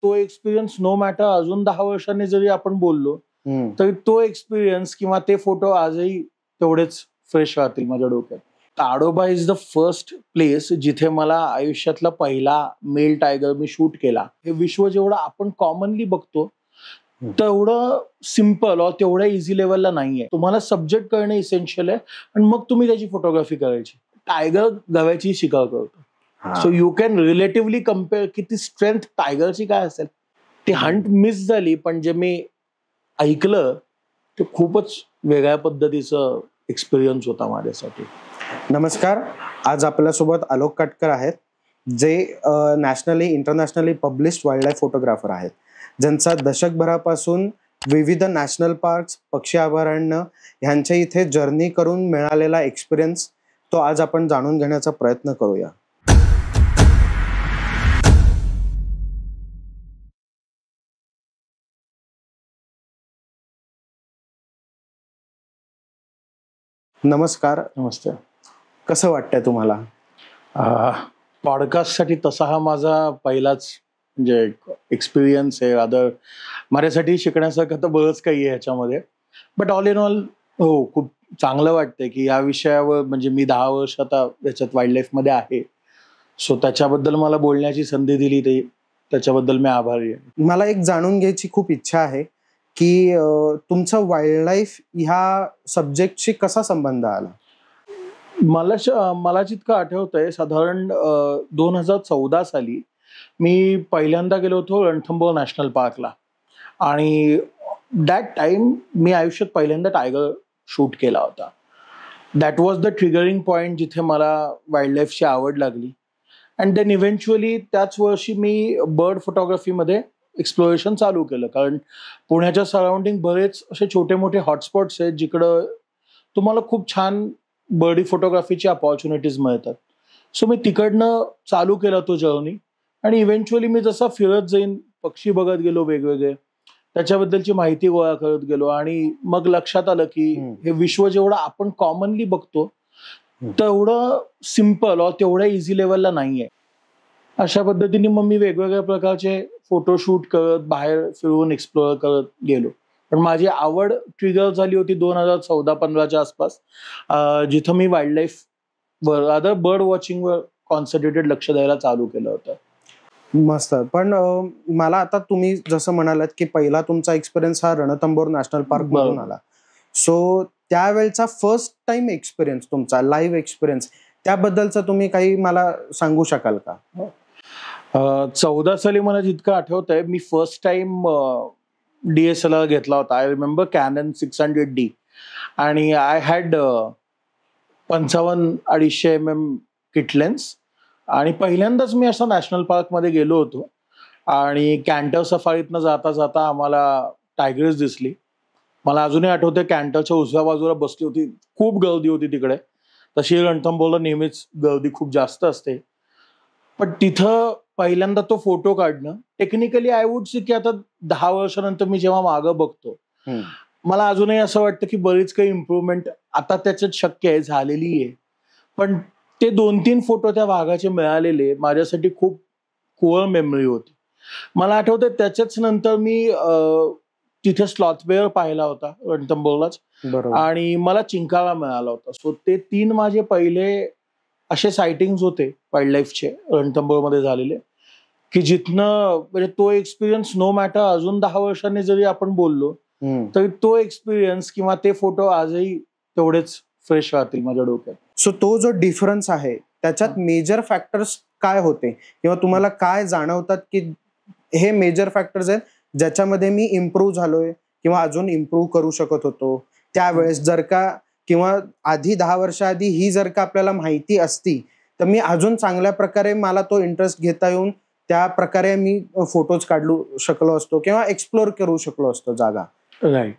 तो experience no matter अजून 10 वर्षांनी जरी आपण बोललो तरी तो एक्सपिरियन्स किंवा ते फोटो आजही तेवढेच फ्रेश राहतील माझ्या डोक्यात. Tadoba is the first place जिथे मला आयुष्यातला पहिला मेल टायगर मी शूट केला. हे विश्व जेवढं आपण कॉमनली बघतो तेवढं सिम्पल और तेवढ्या इझी लेवलला नाहीये. तुम्हाला सब्जेक्ट करणं इसेन्शियल आहे आणि मग तुम्ही त्याची फोटोग्राफी करायची. टायगर गव्याची शिकार करतो. So you can relatively compare की ती स्ट्रेंथ टायगरची काय असेल. ती हंट मिस झाली पण जे मी ऐकलं ते खूपच वेगळ्या पद्धतीचं एक्सपिरियन्स होता माझ्यासाठी. नमस्कार, आज आपल्यासोबत आलोक काटकर आहेत जे nationally internationally published wild life photographer आहेत, ज्यांचा दशकभरापासून विविध नॅशनल पार्क्स, पक्षी अभयारण्य ह्यांच्या इथे जर्नी करून मिळालेला एक्सपिरियन्स तो आज आपण जाणून घेण्याचा प्रयत्न करूया. नमस्कार. नमस्ते. कसं वाटतंय तुम्हाला? पॉडकास्टसाठी तसा हा माझा पहिलाच म्हणजे एक्सपिरियन्स आहे. अदर माझ्यासाठी शिकण्यासारखं तर बरंच काही आहे ह्याच्यामध्ये. बट ऑल इन ऑल हो, खूप चांगलं वाटतंय की या विषयावर म्हणजे मी 10 वर्ष आता याच्यात वाईल्ड लाईफमध्ये आहे. सो त्याच्याबद्दल मला बोलण्याची संधी दिली त्याच्याबद्दल मी आभारी आहे. मला एक जाणून घ्यायची खूप इच्छा आहे की तुमचा वाईल्ड लाईफ ह्या सब्जेक्टशी कसा संबंध आला? मला जितकं आठवतंय साधारण 2014 साली मी पहिल्यांदा गेलो होतो रणथंबोर नॅशनल पार्कला आणि दॅट टाइम मी आयुष्यात पहिल्यांदा टायगर शूट केला होता. That was the triggering point जिथे मला वाईल्ड लाईफची आवड लागली. अँड देन इव्हेंच्युअली त्याच वर्षी मी बर्ड फोटोग्राफीमध्ये एक्सप्लोरेशन चालू केलं. कारण पुण्याच्या सराउंडिंग बरेच असे छोटे मोठे हॉटस्पॉट्स आहेत जिकडं तुम्हाला खूप छान बर्डी फोटोग्राफीची अपॉर्च्युनिटीज मिळतात. सो मी तिकडनं चालू केला तो जर्नी आणि इव्हेंच्युअली मी जसा फिरत जाईन पक्षी बघत गेलो वेगवेगळे, त्याच्याबद्दलची माहिती गोळा करत गेलो आणि मग लक्षात आलं की हे विश्व जेवढं आपण कॉमनली बघतो तेवढं सिम्पल और तेवढ्या इझी लेवलला नाहीये. अशा पद्धतीने मग मी वेगवेगळ्या प्रकारचे फोटोशूट करत बाहेर फिरून एक्सप्लोअर करत गेलो. पण माझी आवड ट्रिगर झाली होती 2014-15च्या आसपास, जिथं मी वाईल्ड लाईफ वर अदर बर्ड वॉचिंगवर कॉन्सन्ट्रेटेड लक्ष द्यायला चालू केलं होतं. मस्त. पण मला आता तुम्ही जसं म्हणालात की पहिला तुमचा एक्सपिरियन्स हा रणथंबोर नॅशनल पार्क मधून आला. सो त्यावेळेचा फर्स्ट टाइम एक्सपिरियन्स तुमचा लाईव्ह एक्सपिरियन्स त्याबद्दलचं तुम्ही काही मला सांगू शकाल का? 14 साली मला जितकं आठवतंय मी फर्स्ट टाइम DSLR घेतला होता. आय रिमेंबर कॅनन 600D आणि I had 55-250 mm kit lens आणि पहिल्यांदाच मी असं नॅशनल पार्कमध्ये गेलो होतो आणि कॅन्टर सफारीतनं जाता जाता आम्हाला टायगर्स दिसली. मला अजूनही आठवतं कॅन्टरच्या उजव्या बाजूला बसली होती. खूप गर्दी होती तिकडे. तशी रणथंबोरला नेहमीच गर्दी खूप जास्त असते. पण तिथं पहिल्यांदा तो फोटो काढणं टेक्निकली आय वुड से की आता 10 वर्षानंतर मी जेव्हा मागं बघतो मला अजूनही असं वाटतं की बरीच काही इम्प्रूव्हमेंट आता त्याच्यात शक्य आहे, झालेली आहे. पण ते 2-3 फोटो त्या वाघाचे मिळालेले माझ्यासाठी खूप कोअर मेमरी होती. मला आठवतं त्याच्याच नंतर मी तिथे स्लॉथ बेअर पाहिला होता रणथंबोरलाच आणि मला चिंकारा मिळाला होता. सो ते 3 माझे पहिले असे सायटिंग्स होते वाईल्ड लाईफचे रणथंबोरमध्ये झालेले की जिथनं म्हणजे तो एक्सपिरियन्स नो मॅटर अजून 10 वर्षांनी जरी आपण बोललो तरी तो एक्सपिरियन्स किंवा ते फोटो आजही तेवढेच फ्रेश राहतील माझ्या डोक्यात. सो तो जो डिफरन्स आहे त्याच्यात मेजर फॅक्टर्स काय होते किंवा तुम्हाला काय जाणवतात की हे मेजर फॅक्टर्स आहेत ज्याच्यामध्ये मी इम्प्रूव्ह झालोय किंवा अजून इम्प्रूव्ह करू शकत होतो त्यावेळेस, जर का किंवा आधी 10 वर्ष आधी ही जर का आपल्याला माहिती असती तर मी अजून चांगल्या प्रकारे मला तो इंटरेस्ट घेता येऊन त्या प्रकारे मी फोटोज काढू शकलो असतो किंवा एक्सप्लोर करू शकलो असतो जागा. राईट.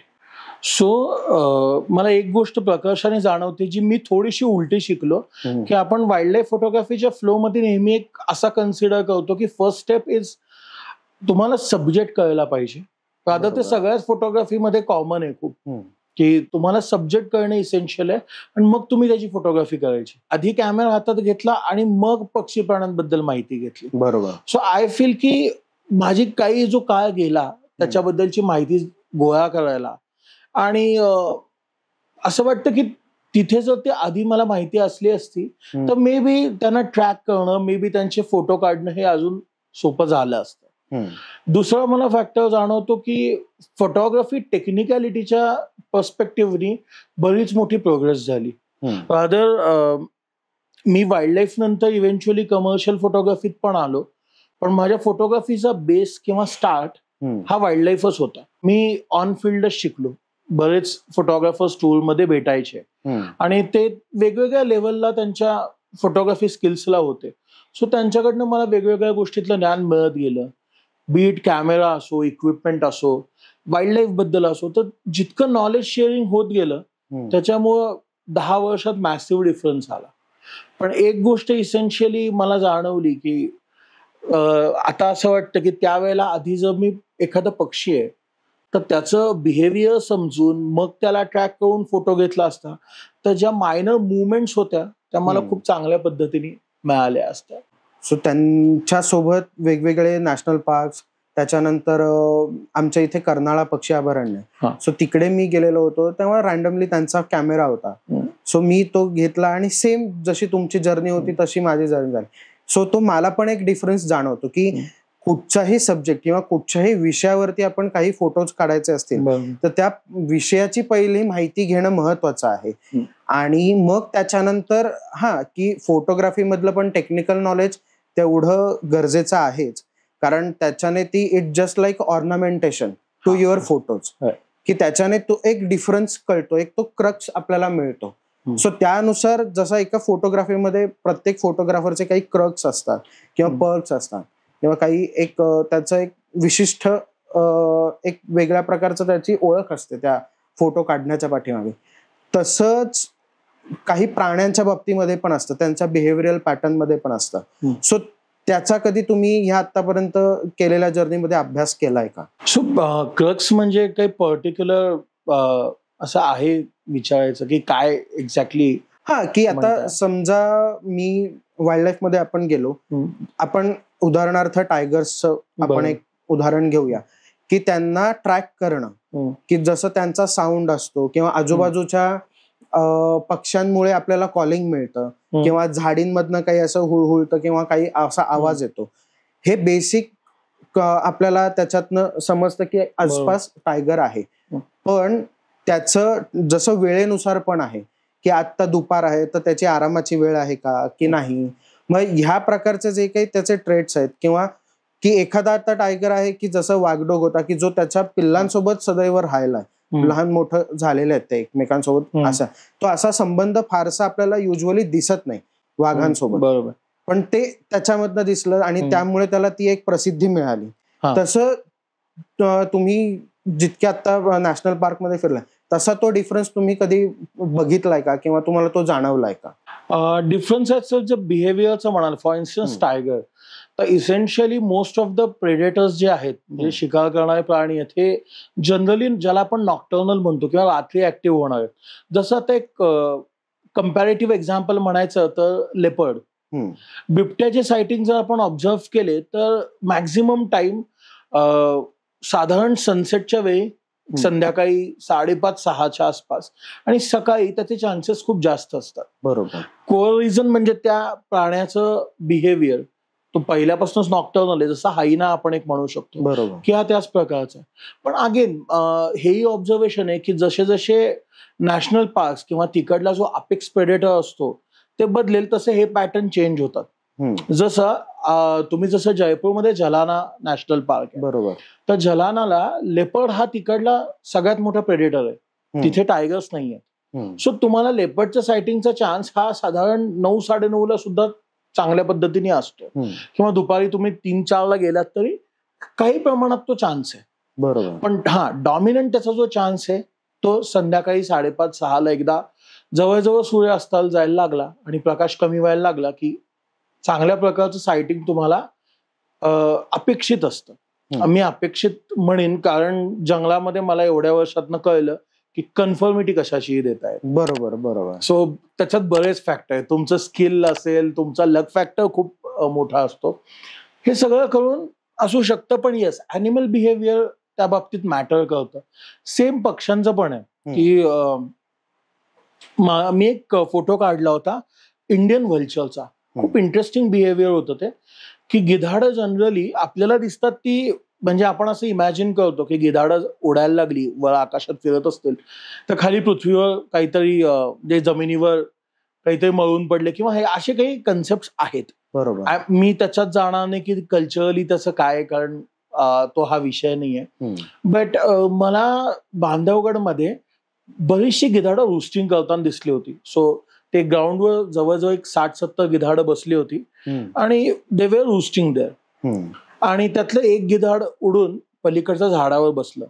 सो मला एक गोष्ट प्रकर्षाने जाणवते जी मी थोडीशी उलटी शिकलो की आपण वाईल्ड लाईफ फोटोग्राफीच्या फ्लो मध्ये नेहमी एक असा कन्सिडर करतो की फर्स्ट स्टेप इज तुम्हाला सब्जेक्ट कळला पाहिजे. आता ते सगळ्याच फोटोग्राफीमध्ये कॉमन आहे खूप की तुम्हाला सब्जेक्ट करणं इसेन्शियल आहे आणि मग तुम्ही त्याची फोटोग्राफी करायची. आधी कॅमेरा हातात घेतला आणि मग पक्षी प्राण्यांबद्दल माहिती घेतली. बरोबर. सो आय फील की माझी काही जो काळ गेला त्याच्याबद्दलची माहिती गोळा करायला, आणि असं वाटतं की तिथे जर ते आधी मला माहिती असली असती तर मे बी त्यांना ट्रॅक करणं, मे बी त्यांचे फोटो काढणं हे अजून सोपं झालं असतं. दुसरा मला फॅक्टर जाणवतो की फोटोग्राफी टेक्निकॅलिटीच्या पर्स्पेक्टिव्हनी बरीच मोठी प्रोग्रेस झाली. रादर मी वाईल्ड लाईफ नंतर इव्हेंच्युअली कमर्शियल फोटोग्राफीत पण आलो, पण माझ्या फोटोग्राफीचा बेस किंवा स्टार्ट हा वाईल्ड लाईफच होता. मी ऑन फील्डच शिकलो. बरेच फोटोग्राफर्स टूरमध्ये भेटायचे आणि ते वेगवेगळ्या लेवलला त्यांच्या फोटोग्राफी स्किल्सला होते. सो त्यांच्याकडनं मला वेगवेगळ्या गोष्टीतलं ज्ञान मिळत गेलं. बीट कॅमेरा असो, इक्विपमेंट असो, वाईल्ड लाईफ बद्दल असो, तर जितकं नॉलेज शेअरिंग होत गेलं त्याच्यामुळं 10 वर्षात मॅसिव्ह डिफरन्स आला. पण एक गोष्ट इसेन्शियली मला जाणवली की आता असं वाटतं की त्यावेळेला आधी जर मी एखादा पक्षी आहे तर त्याचं बिहेवियर समजून मग त्याला ट्रॅक करून फोटो घेतला असता तर ज्या मायनर मुवमेंट्स होत्या त्या मला खूप चांगल्या पद्धतीने मिळाल्या असत्या. सो त्यांच्यासोबत वेगवेगळे नॅशनल पार्क्स, त्याच्यानंतर आमच्या इथे कर्नाळा पक्षी अभयारण्य, सो तिकडे मी गेलेलो होतो तेव्हा रॅन्डमली त्यांचा कॅमेरा होता. सो मी तो घेतला आणि सेम जशी तुमची जर्नी होती तशी माझी जर्नी झाली. सो तो मला पण एक डिफरन्स जाणवतो की कुठच्याही सब्जेक्ट किंवा कुठच्याही विषयावरती आपण काही फोटोज काढायचे असतील तर त्या विषयाची पहिली माहिती घेणं महत्वाचं आहे. आणि मग त्याच्यानंतर की फोटोग्राफी मधलं पण टेक्निकल नॉलेज तेवढं गरजेचं आहेच, कारण त्याच्याने ती it just like ornamentation to your photos, की त्याच्याने तो एक डिफरन्स कळतो, एक तो क्रक्स आपल्याला मिळतो. सो त्यानुसार जसं एका फोटोग्राफीमध्ये प्रत्येक फोटोग्राफरचे काही क्रक्स असतात किंवा पर्क्स असतात किंवा काही एक त्याचं एक विशिष्ट एक वेगळ्या प्रकारचं त्याची ओळख असते त्या फोटो काढण्याच्या पाठीमागे, तसंच काही प्राण्यांच्या बाबतीमध्ये पण असतं, त्यांच्या बिहेवियरल पॅटर्न मध्ये पण असतं. सो त्याचा कधी तुम्ही ह्या आतापर्यंत केलेल्या जर्नीमध्ये अभ्यास केलाय का? सो क्रक्स म्हणजे काही पर्टिक्युलर असं आहे विचारायचं की काय एक्झॅक्टली? की आता समजा मी वाईल्ड लाईफ मध्ये आपण गेलो, आपण उदाहरणार्थ टायगर्सचं आपण एक उदाहरण घेऊया की त्यांना ट्रॅक करणं, की जसं त्यांचा साऊंड असतो किंवा आजूबाजूच्या पक्ष्यांमुळे आपल्याला कॉलिंग मिळतं किंवा झाडींमधनं काही असं हुळहुळतं किंवा काही असा आवाज येतो, हे बेसिक आपल्याला त्याच्यातनं समजतं की आसपास टायगर आहे. पण त्याचं जसं वेळेनुसार पण आहे की आता दुपार आहे तर त्याची आरामाची वेळ आहे का की नाही. मग ह्या प्रकारचे जे काही त्याचे ट्रेट्स आहेत, किंवा की एखादा आता टायगर आहे की जसं वाघडोग होता की जो त्याच्या पिल्लांसोबत सदैव राहिलाय, लहान मोठं झालेले आहेत ते एकमेकांसोबत, असा तो असा संबंध फारसा आपल्याला युजली दिसत नाही वाघांसोबत, बरोबर, पण ते त्याच्यामधनं दिसलं आणि त्यामुळे त्याला ती एक प्रसिद्धी मिळाली. तसं तुम्ही जितक्या आता नॅशनल पार्क मध्ये फिरलाय तसा तो डिफरन्स तुम्ही कधी बघितलाय का किंवा तुम्हाला तो जाणवलाय का? डिफरन्स जर बिहेवियरचं म्हणाल, फॉर इन्स्टन्स टायगर, तर essentially most of the predators जे आहेत, म्हणजे शिकार करणारे प्राणी आहेत, हे जनरली ज्याला आपण नॉक्टर्नल म्हणतो किंवा रात्री ऍक्टिव्ह होणार आहेत. जसं आता एक कम्पॅरेटिव्ह एक्झाम्पल म्हणायचं तर लेपर्ड, बिबट्याचे सायटिंग जर आपण ऑब्झर्व केले तर मॅक्झिमम टाइम साधारण सनसेटच्या वेळी, संध्याकाळी 5:30-6च्या आसपास, आणि सकाळी त्याचे चान्सेस खूप जास्त असतात. बरोबर. कोर रिझन म्हणजे त्या प्राण्याचं बिहेवियर तो पहिल्यापासूनच नॉक्टर्नल आहे, जसा हायना आपण एक म्हणू शकतो, बरोबर, की हा त्याच प्रकारचा. पण अगेन हेही ऑब्झर्वेशन आहे की जसे जसे नॅशनल पार्क किंवा तिकडला जो अपेक्स प्रेडेटर असतो ते बदलेल तसे हे पॅटर्न चेंज होतात. जसं तुम्ही जसं जयपूरमध्ये जलाना नॅशनल पार्क आहे, बरोबर, तर जलानाला लेपर्ड हा तिकडला सगळ्यात मोठा प्रेडेटर आहे, तिथे टायगर्स नाहीये. सो तुम्हाला लेपर्डच्या सायटिंगचा चान्स हा साधारण 9-9:30 सुद्धा चांगल्या पद्धतीने असतो, किंवा दुपारी तुम्ही 3-4 गेलात तरी काही प्रमाणात तो चान्स आहे. बरोबर. पण डॉमिनंट त्याचा जो चान्स आहे तो संध्याकाळी 5:30-6 एकदा जवळजवळ सूर्य अस्ताला जायला लागला आणि प्रकाश कमी व्हायला लागला की चांगल्या प्रकारचं सायटिंग तुम्हाला अपेक्षित असतं. मी अपेक्षित म्हणेन कारण जंगलामध्ये मला एवढ्या वर्षातनं कळलं की कन्फर्मिटी कशाची देत आहे. बरोबर बरोबर. सो त्याच्यात बरेच फॅक्टर आहेत. तुमचं स्किल असेल, तुमचा लक फॅक्टर खूप मोठा असतो. हे सगळं करून असू शकतं, पण येस ॲनिमल बिहेवियर त्या बाबतीत मॅटर करतं. सेम पक्ष्यांचं पण आहे की मी एक फोटो काढला होता इंडियन व्हल्चरचा. खूप इंटरेस्टिंग बिहेवियर होतं ते, की गिधाडं जनरली आपल्याला दिसतात ती, म्हणजे आपण असं इमॅजिन करतो की गिधाडं उडायला लागली वर आकाशात फिरत असतील तर खाली पृथ्वीवर काहीतरी जे जमिनीवर काहीतरी मळून पडले किंवा हे असे काही कन्सेप्ट आहेत. बरोबर. मी त्याच्यात जाणार नाही की कल्चरली तसं काय, कारण तो हा विषय नाहीये. बट मला बांधवगडमध्ये बरीचशी गिधाडं रोस्टिंग करताना दिसली होती. सो ते ग्राउंडवर जवळजवळ एक 60-70 गिधाडं बसली होती आणि दे वर रोस्टिंग देअर. आणि त्यातलं एक गिधाड उडून पलीकडच्या झाडावर बसलं.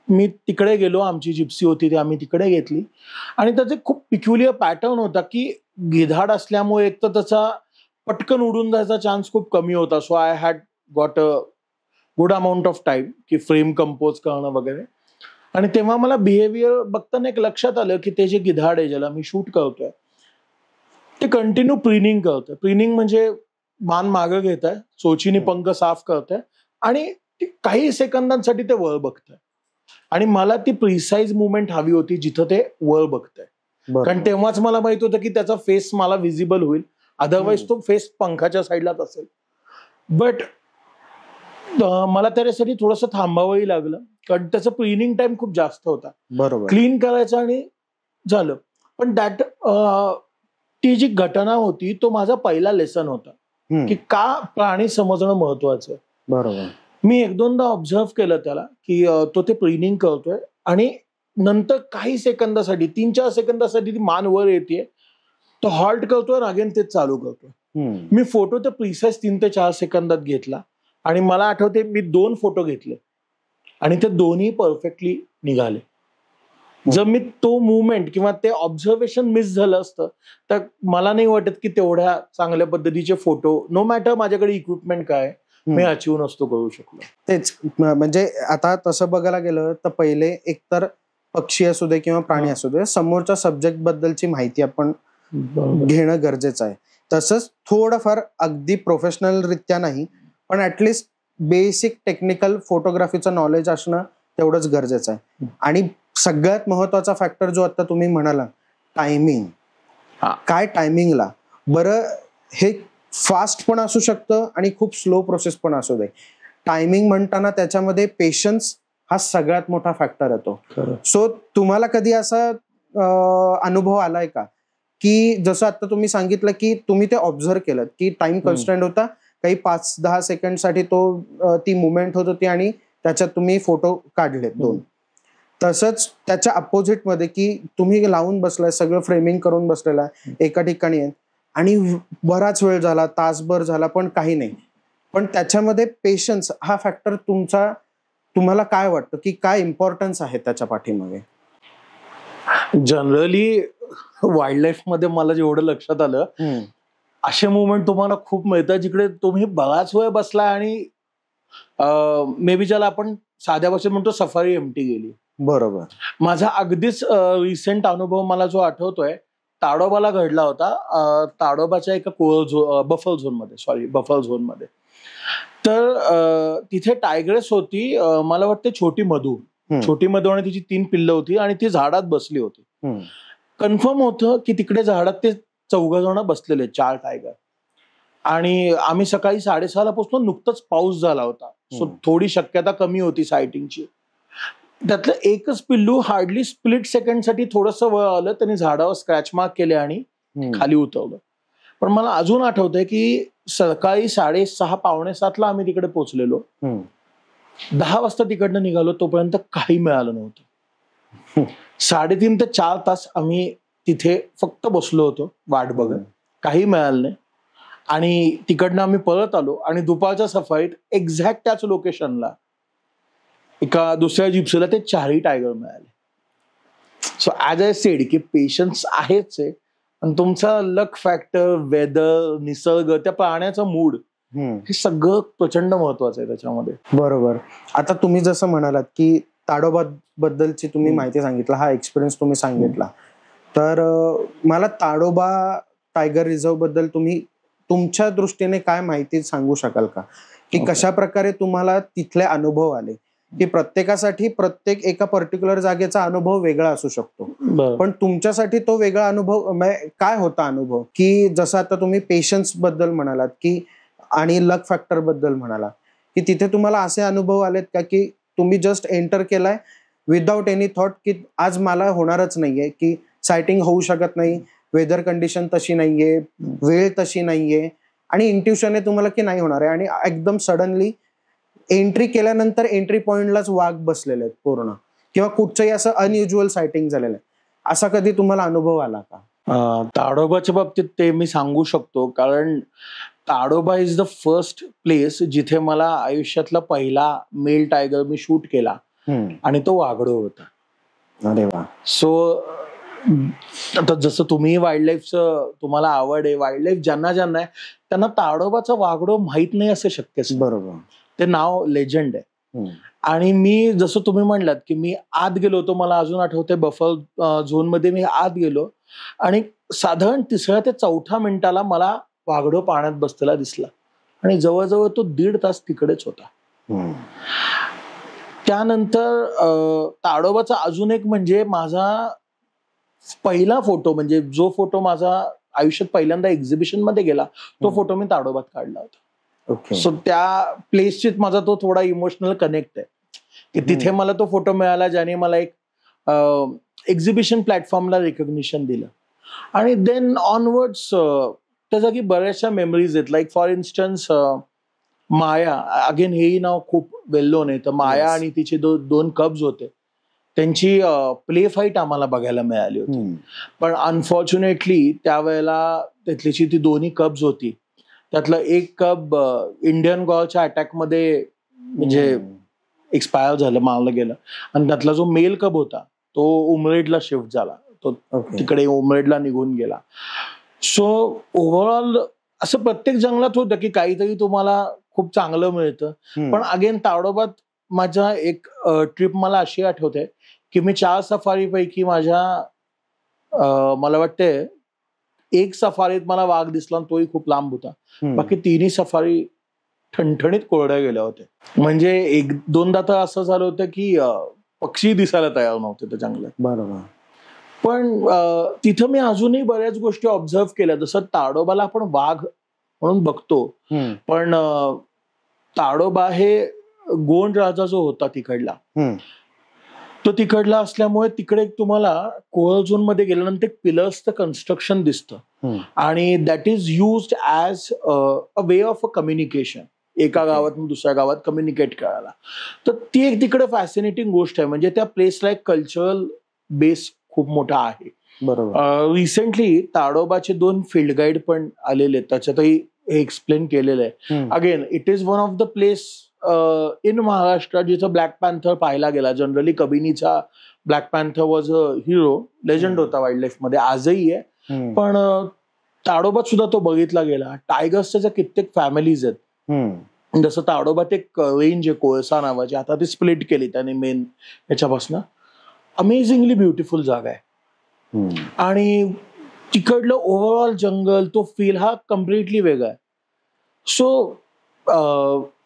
मी तिकडे गेलो, आमची जिप्सी होती ती आम्ही तिकडे घेतली आणि त्याचे खूप पिक्युलियर पॅटर्न होता की गिधाड असल्यामुळे एक तर त्याचा पटकन उडून जायचा चान्स खूप कमी होता. So I had got a good amount of time की फ्रेम कंपोज करणं वगैरे. आणि तेव्हा मला बिहेवियर बघताना एक लक्षात आलं की ते जे गिधाड आहे ज्याला मी शूट करतोय ते कंटिन्यू प्रिनिंग करतोय. प्रिनिंग म्हणजे मान मागं घेत आहे, चोचीने पंख साफ करतोय आणि काही सेकंदांसाठी ते वर बघतंय आणि मला ती प्रिसाईज मुवमेंट हवी होती जिथं ते वर बघतंय. कारण तेव्हाच मला माहित होतं की त्याचा फेस मला विजिबल होईल, अदरवाईज तो फेस पंखाच्या साईडलाच असेल. बट मला त्याच्यासाठी थोडंसं थांबावंही लागलं कारण त्याचं प्रिनिंग टाइम खूप जास्त होता. बरोबर. क्लीन करायचं आणि झालं. पण दॅट ती जी घटना होती तो माझा पहिला लेसन होता की का प्राणी समजणं महत्वाचं आहे. बरोबर. मी एक दोनदा ऑब्झर्व केलं त्याला की तो ते प्रिनिंग करतोय आणि नंतर काही सेकंदासाठी 3-4 सेकंदासाठी ती मान वर येते, तो हॉल्ट करतोय आणि अगेन तेच चालू करतोय. मी फोटो तर प्रिसाईज 3 ते 4 सेकंदात घेतला आणि मला आठवते मी 2 फोटो घेतले आणि ते दोन्ही परफेक्टली निघाले. जर मी तो मुवमेंट किंवा ते ऑब्झर्वेशन मिस झालं असतं तर मला नाही वाटत की तेवढ्या चांगल्या पद्धतीचे फोटो, नो मॅटर माझ्याकडे इक्विपमेंट काय, मी अचीव्ह नसतो करू शकलो. तेच म्हणजे आता तसं बघायला गेलं तर पहिले एकतर पक्षी असू दे किंवा प्राणी असू दे, समोरच्या सब्जेक्ट बद्दलची माहिती आपण घेणं गरजेचं आहे. तसंच थोडंफार अगदी प्रोफेशनल रित्या नाही पण ऍटलिस्ट बेसिक टेक्निकल फोटोग्राफीचं नॉलेज असणं तेवढंच गरजेचं आहे. आणि सगळ्यात महत्वाचा फॅक्टर जो आता तुम्ही म्हणाला, टायमिंग. काय टायमिंगला बरं, हे फास्ट पण असू शकतं आणि खूप स्लो प्रोसेस पण असू दे. टायमिंग म्हणताना त्याच्यामध्ये पेशन्स हा सगळ्यात मोठा फॅक्टर येतो. सो तुम्हाला कधी असा अनुभव आलाय का की जसं आता तुम्ही सांगितलं की तुम्ही ते ऑब्झर्व केलं की टाइम कन्स्टंट होता, काही 5-10 सेकंडसाठी ती मुवमेंट होत होती आणि त्याच्यात तुम्ही फोटो काढले 2. तसंच त्याच्या अपोजिट मध्ये की तुम्ही लावून बसलाय, सगळं फ्रेमिंग करून बसलेला एका ठिकाणी आहे आणि बराच वेळ झाला, तासभर झाला पण काही नाही, पण त्याच्यामध्ये पेशन्स हा फॅक्टर तुम्हाला काय वाटतं की काय इम्पॉर्टन्स आहे त्याच्या पाठीमागे? जनरली वाईल्ड लाईफ मध्ये मला जेवढं लक्षात आलं असे मुवमेंट तुम्हाला खूप मिळतात जिकडे तुम्ही बराच वेळ बसला आणि मे बी ज्याला आपण साध्या भाषेत म्हणतो सफारी एमटी गेली. बरोबर. माझा अगदीच रिसेंट अनुभव मला जो आठवतोय ताडोबाला घडला होता. ताडोबाच्या एका बफर झोन मध्ये. तर तिथे टायग्रेस होती, मला वाटते छोटी मधू आणि तिची 3 पिल्लं होती आणि ती झाडात बसली होती. कन्फर्म होतं की तिकडे झाडात ते 4 जण बसलेले, 4 टायगर. आणि आम्ही सकाळी 6:30ला पोहोचलो, नुकतंच पाऊस झाला होता. सो थोडी शक्यता कमी होती सायटिंगची. त्यातलं एकच पिल्लू हार्डली स्प्लिट सेकंडसाठी थोडंसं वर आलं, त्यांनी झाडावर स्क्रॅच मार्क केले आणि खाली उतरलं. पण मला अजून आठवतंय की सकाळी 6:30 पावणे 7ला आम्ही तिकडे पोहोचलेलो. 10 वाजता तिकडनं निघालो, तोपर्यंत काही मिळालं नव्हतं. 3.5 ते 4 तास आम्ही तिथे फक्त बसलो होतो वाट बघत, काही मिळालं नाही. आणि तिकडनं आम्ही परत आलो आणि दुपारच्या सफारीत एक्झॅक्ट त्याच लोकेशनला एका दुसऱ्या जिप्सीला ते 4ही टायगर मिळाले. सो ऍज आय सेड की पेशन्स आहेच आहे आणि तुमचा लक फॅक्टर, वेदर, निसर्ग, त्या प्राण्याचा मूड, हे सगळं प्रचंड महत्वाचं आहे त्याच्यामध्ये. बरोबर. आता तुम्ही जसं म्हणालात की ताडोबा बद्दलची तुम्ही माहिती सांगितला, हा एक्सपिरियन्स तुम्ही सांगितला, तर मला ताडोबा टायगर रिझर्व बद्दल तुम्ही तुमच्या दृष्टीने काय माहिती सांगू शकाल का की कशा प्रकारे तुम्हाला तिथले अनुभव आले, की प्रत्येकासाठी प्रत्येक एका पर्टिक्युलर जागेचा अनुभव वेगळा असू शकतो. पण तुमच्यासाठी तो वेगळा अनुभव काय होता अनुभव, की जसं आता तुम्ही पेशन्स बद्दल म्हणालात की आणि लक फॅक्टर बद्दल म्हणाला, की तिथे तुम्हाला असे अनुभव आलेत का की तुम्ही जस्ट एंटर केलाय विदाउट एनी थॉट की आज मला होणारच नाहीये, की सायटिंग होऊ शकत नाही, वेदर कंडिशन तशी नाहीये, वेळ तशी नाहीये आणि इंट्युशन आहे तुम्हाला की नाही होणार आहे आणि एकदम सडनली एंट्री केल्यानंतर एंट्री पॉइंटलाच वाघ बसलेले आहेत पूर्ण, किंवा कुठचंही असं अनयुज्युअल सायटिंग झालेलं आहे, असा कधी तुम्हाला अनुभव आला का? ताडोबाच्या बाबतीत ते मी सांगू शकतो, कारण Tadoba is the first place जिथे मला आयुष्यातला पहिला मेल टायगर मी शूट केला आणि तो वाघडो होता. अरे वा. सो आता जसं तुम्ही वाईल्डलाईफचं तुम्हाला आवड आहे, वाईल्डलाईफ ज्यांना ज्यांना आहे त्यांना ताडोबाचा वाघडो माहित नाही असं शक्यच नाही. बरोबर. ते नाव लेजंड आहे. आणि मी जसं तुम्ही म्हणलात की मी आत गेलो होतो, मला अजून आठवतंय बफर झोन मध्ये मी आत गेलो आणि साधारण 3ऱ्या ते 4थ्या मिनिटाला मला वाघडो पाण्यात बसलेला दिसला आणि जवळजवळ तो 1.5 तास तिकडेच होता. त्यानंतर ताडोबाचा अजून एक म्हणजे माझा पहिला फोटो, म्हणजे जो फोटो माझा आयुष्यात पहिल्यांदा एक्झिबिशन मध्ये गेला तो फोटो मी ताडोबात काढला होता. सो त्या प्लेसची माझा तो थोडा इमोशनल कनेक्ट आहे की तिथे मला तो फोटो मिळाला ज्याने मला एक एक्झिबिशन प्लॅटफॉर्मला रिकॉग्निशन दिलं. आणि देन ऑनवर्ड्स त्या जागी बऱ्याचशा मेमरीज आहेत. Like for instance Maya, again हेही नाव खूप वेल नोन आहे. तर माया आणि तिचे दोन कब्ज होते, त्यांची प्ले फाईट आम्हाला बघायला मिळाली होती. पण अनफॉर्च्युनेटली त्यावेळेला त्यातलीची ती दोन्ही कब्ज होती, त्यातलं एक कब इंडियन गॉलच्या अटॅकमध्ये म्हणजे एक्सपायर झालं, मारलं गेलं. आणि त्यातला जो मेल कब होता तो उमरेडला शिफ्ट झाला, तो तिकडे उमरेडला निघून गेला. सो ओव्हरऑल असं प्रत्येक जंगलात होतं की काहीतरी तुम्हाला खूप चांगलं मिळतं. पण अगेन ताडोबात माझा एक ट्रिप मला अशी आठवते की मी 4 सफारीपैकी माझ्या मला वाटते एक सफारीत मला वाघ दिसला, तोही खूप लांब होता. बाकी 3ही सफारी ठणठणीत कोरड्या गेल्या होत्या. म्हणजे 1-2दा तर असं झालं होतं की पक्षी दिसायला तयार नव्हते त्या जंगलात. बरोबर. पण तिथं मी अजूनही बऱ्याच गोष्टी ऑब्झर्व केल्या. जसं ताडोबाला आपण वाघ म्हणून बघतो, पण ताडोबा हे गोंड राजा जो होता तिकडला, तो तिकडला असल्यामुळे तिकडे तुम्हाला कोअर झोन मध्ये गेल्यानंतर एक पिलर्सचं कन्स्ट्रक्शन दिसतं आणि that is used as a way of a communication, एका गावातून दुसऱ्या गावात कम्युनिकेट करायला. तर ती एक तिकडे फॅसिनेटिंग गोष्ट आहे. म्हणजे त्या प्लेसला एक कल्चरल बेस खूप मोठा आहे. बरोबर. रिसेंटली ताडोबाचे 2 फील्ड गाईड पण आलेले, त्याच्यातही हे एक्सप्लेन केलेलं आहे. Again it is one of the place in Maharashtra जिथं ब्लॅक पॅन्थर पाहायला गेला. जनरली कबिनीचा black panther was a hero, legend होता वाईल्ड लाईफ मध्ये, आजही आहे. पण ताडोबात सुद्धा तो बघितला गेला. टायगर्सच्या कित्येक फॅमिलीज आहेत. जसं ताडोबात एक रेंज आहे कोळसा नावाची, आता ती स्प्लिट केली त्याने मेन ह्याच्यापासून. अमेझिंगली ब्युटिफुल जागा आहे आणि तिकडलं ओव्हरऑल जंगल, तो फील हा कम्प्लिटली वेगळा आहे. सो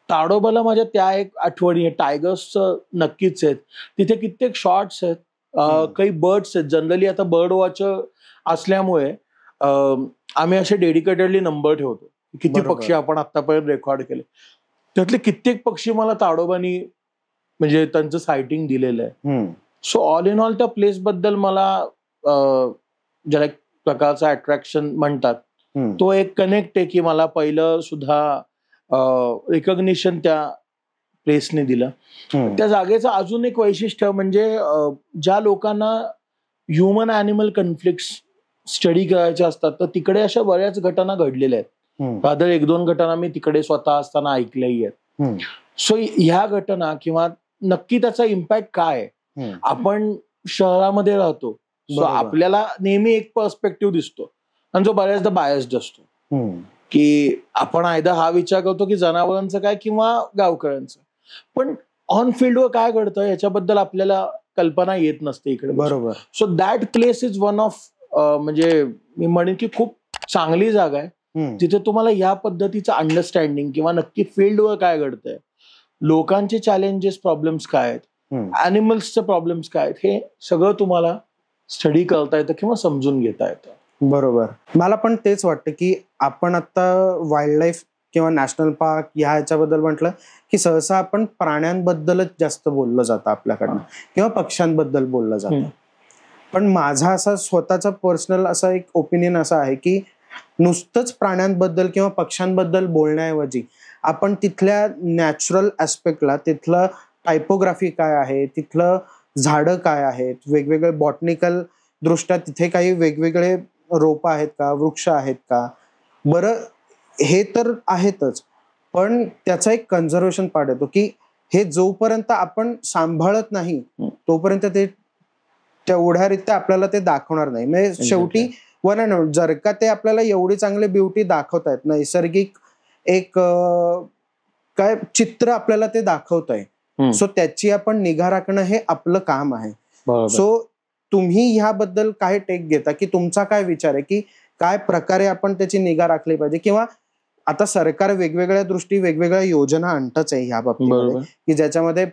ताडोबाला माझ्या त्या एक आठवणी आहे. टायगर्सचं नक्कीच आहेत तिथे, कित्येक शॉट्स आहेत, काही बर्ड्स आहेत. जनरली आता बर्ड वॉचर असल्यामुळे आम्ही असे डेडिकेटेडली नंबर ठेवतो किती पक्षी आपण आतापर्यंत रेकॉर्ड केले. त्यातले कित्येक पक्षी मला ताडोबानी म्हणजे त्यांचं सायटिंग दिलेलं आहे. सो ऑल इन ऑल त्या प्लेस बद्दल मला ज्याला एक प्रकारचं अट्रॅक्शन म्हणतात, तो एक कनेक्ट आहे की मला पहिलं सुद्धा रिकॉग्निशन त्या प्लेसने दिलं. त्या जागेचं अजून एक वैशिष्ट्य म्हणजे ज्या लोकांना ह्युमन ॲनिमल कन्फ्लिक्ट स्टडी करायचे असतात, तर तिकडे अशा बऱ्याच घटना घडलेल्या आहेत. रादर 1-2 घटना मी तिकडे स्वतः असताना ऐकल्याही आहेत. सो ह्या घटना किंवा नक्की त्याचा इम्पॅक्ट काय आहे, आपण शहरामध्ये राहतो, सो आपल्याला नेहमी एक पर्स्पेक्टिव्ह दिसतो आणि जो बऱ्याचदा बायस्ड असतो, की आपण आयदा हा विचार करतो की जनावरांचं काय किंवा गावकऱ्यांचं, पण ऑन फील्डवर काय घडतं याच्याबद्दल आपल्याला कल्पना येत नसते इकडे. बरोबर. So that place is one of म्हणजे मी म्हणेन की खूप चांगली जागा आहे जिथे तुम्हाला या पद्धतीचं अंडरस्टँडिंग किंवा नक्की फील्डवर काय घडतंय, लोकांचे चॅलेंजेस, प्रॉब्लेम्स काय आहेत, अॅनिमल्सचे प्रॉब्लेम्स काय आहेत, हे सगळं तुम्हाला स्टडी करता येतं किंवा समजून घेता येतं. बरोबर. मला पण तेच वाटतं की आपण आता वाईल्ड लाईफ किंवा नॅशनल पार्क ह्याच्याबद्दल म्हटलं की सहसा आपण प्राण्यांबद्दलच जास्त बोललं जातं आपल्याकडनं किंवा पक्ष्यांबद्दल बोललं जातं. पण माझा असा स्वतःचा पर्सनल असा एक ओपिनियन असा आहे की नुसतंच प्राण्यांबद्दल किंवा पक्ष्यांबद्दल बोलण्याऐवजी आपण तिथल्या नॅचरल ऍस्पेक्टला, तिथलं टायपोग्राफी काय आहे, तिथलं झाडं काय आहेत, वेगवेगळे बॉटनिकल दृष्ट्या तिथे काही वेगवेगळे रोप आहेत का, वृक्ष आहेत का, बरं हे तर आहेतच, पण त्याचा एक कन्झर्वेशन पार्ट येतो की हे जोपर्यंत आपण सांभाळत नाही तोपर्यंत ते तेवढ्यारित्या आपल्याला ते दाखवणार नाही. म्हणजे शेवटी वन अँड आउट, जर का ते आपल्याला एवढी चांगली ब्युटी दाखवतायत, नैसर्गिक एक काय चित्र आपल्याला ते दाखवतंय, सो त्याची आपण निगा राखणं हे आपलं काम आहे. सो तुम्ही ह्याबद्दल काय टेक घेता, की तुमचा काय विचार आहे की काय प्रकारे आपण त्याची निगा राखली पाहिजे, किंवा आता सरकार वेगवेगळ्या दृष्टी वेगवेगळ्या योजना आणतच आहे ह्या बाबतीमध्ये की ज्याच्यामध्ये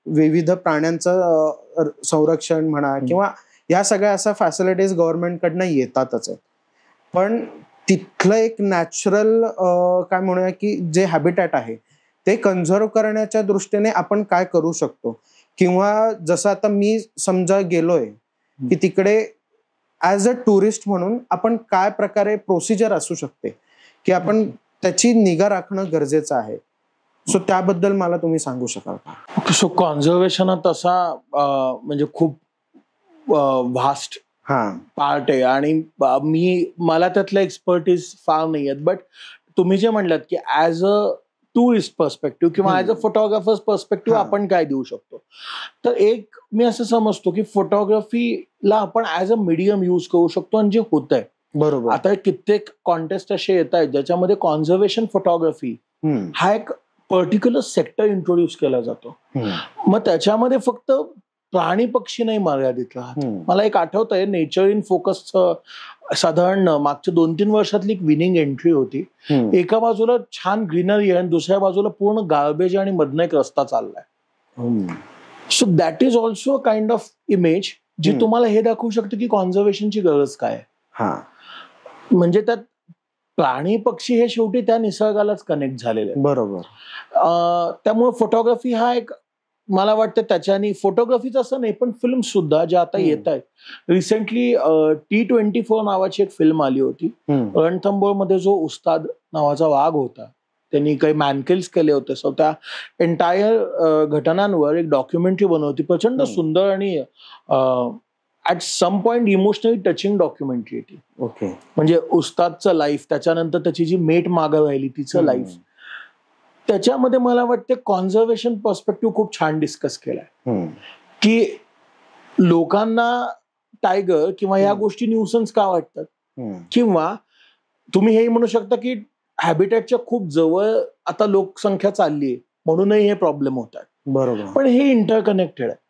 विविध प्राण्यांचं संरक्षण म्हणा किंवा या सगळ्या अशा फॅसिलिटीज गव्हर्नमेंटकडनं येतातच आहेत. पण तिथलं एक नॅचरल काय म्हणूया की जे हॅबिटॅट आहे ते कन्झर्व करण्याच्या दृष्टीने आपण काय करू शकतो, किंवा जसं आता मी समजा गेलोय की तिकडे ऍज अ टुरिस्ट म्हणून आपण काय प्रकारे प्रोसिजर असू शकते की आपण त्याची निगा राखणं गरजेचं आहे. सो त्याबद्दल मला तुम्ही सांगू शकाल का? सो कॉन्झर्वेशन हा तसा म्हणजे खूप व्हास्ट पार्ट आहे आणि मला त्यातलं एक्सपर्टीज फार नाही आहेत. बट तुम्ही जे म्हणलात की ऍज अ टुरिस्ट पर्स्पेक्टिव्ह किंवा ऍज अ फोटोग्राफर्स पर्स्पेक्टिव्ह आपण काय देऊ शकतो, तर एक मी असं समजतो की फोटोग्राफीला आपण ऍज अ मीडियम यूज करू शकतो. आणि जे होत आहे बरोबर, आता कित्येक कॉन्टेस्ट असे येत आहेत ज्याच्यामध्ये कॉन्झर्वेशन फोटोग्राफी हा एक पर्टिक्युलर सेक्टर इंट्रोड्यूस केला जातो. मग त्याच्यामध्ये फक्त प्राणी पक्षी नाही मर्यादित राहत. मला एक आठवत आहे, नेचर इन फोकसचं साधारण मागच्या 2-3 वर्षातली एक विनिंग एंट्री होती. एका बाजूला छान ग्रीनरी आहे आणि दुसऱ्या बाजूला पूर्ण गार्बेज आणि मधनं एक रस्ता चाललाय. So that is also a kind of image जी तुम्हाला हे दाखवू शकते की कॉन्झर्वेशनची गरज काय आहे. म्हणजे त्यात प्राणी पक्षी हे शेवटी त्या निसर्गालाच कनेक्ट झालेले आहे. बरोबर. त्यामुळे फोटोग्राफी हा एक, मला वाटतं त्याच्याने फोटोग्राफीच असं नाही पण फिल्म सुद्धा ज्या आता येत आहेत. रिसेंटली T24 नावाची एक फिल्म आली होती. रणथंबोरमध्ये जो उस्ताद नावाचा वाघ होता त्यांनी काही मॅनकिल्स केले होते. सो त्या एंटायर घटनांवर एक डॉक्युमेंटरी बनवती, प्रचंड सुंदर आणि at some point emotionally touching documentary ती. ओके. म्हणजे उस्तादचं लाईफ, त्याच्यानंतर त्याची जी मेट मागं राहिली तिचं लाईफ, त्याच्यामध्ये मला वाटतं कॉन्झर्वेशन पर्स्पेक्टिव्ह खूप छान डिस्कस केलाय की लोकांना टायगर किंवा या गोष्टी न्यूसन्स का वाटतात, किंवा तुम्ही हे म्हणू शकता की हॅबिटॅटच्या खूप जवळ आता लोकसंख्या चालली आहे म्हणूनही हे प्रॉब्लेम होत आहेत. बरोबर. पण हे इंटरकनेक्टेड आहे.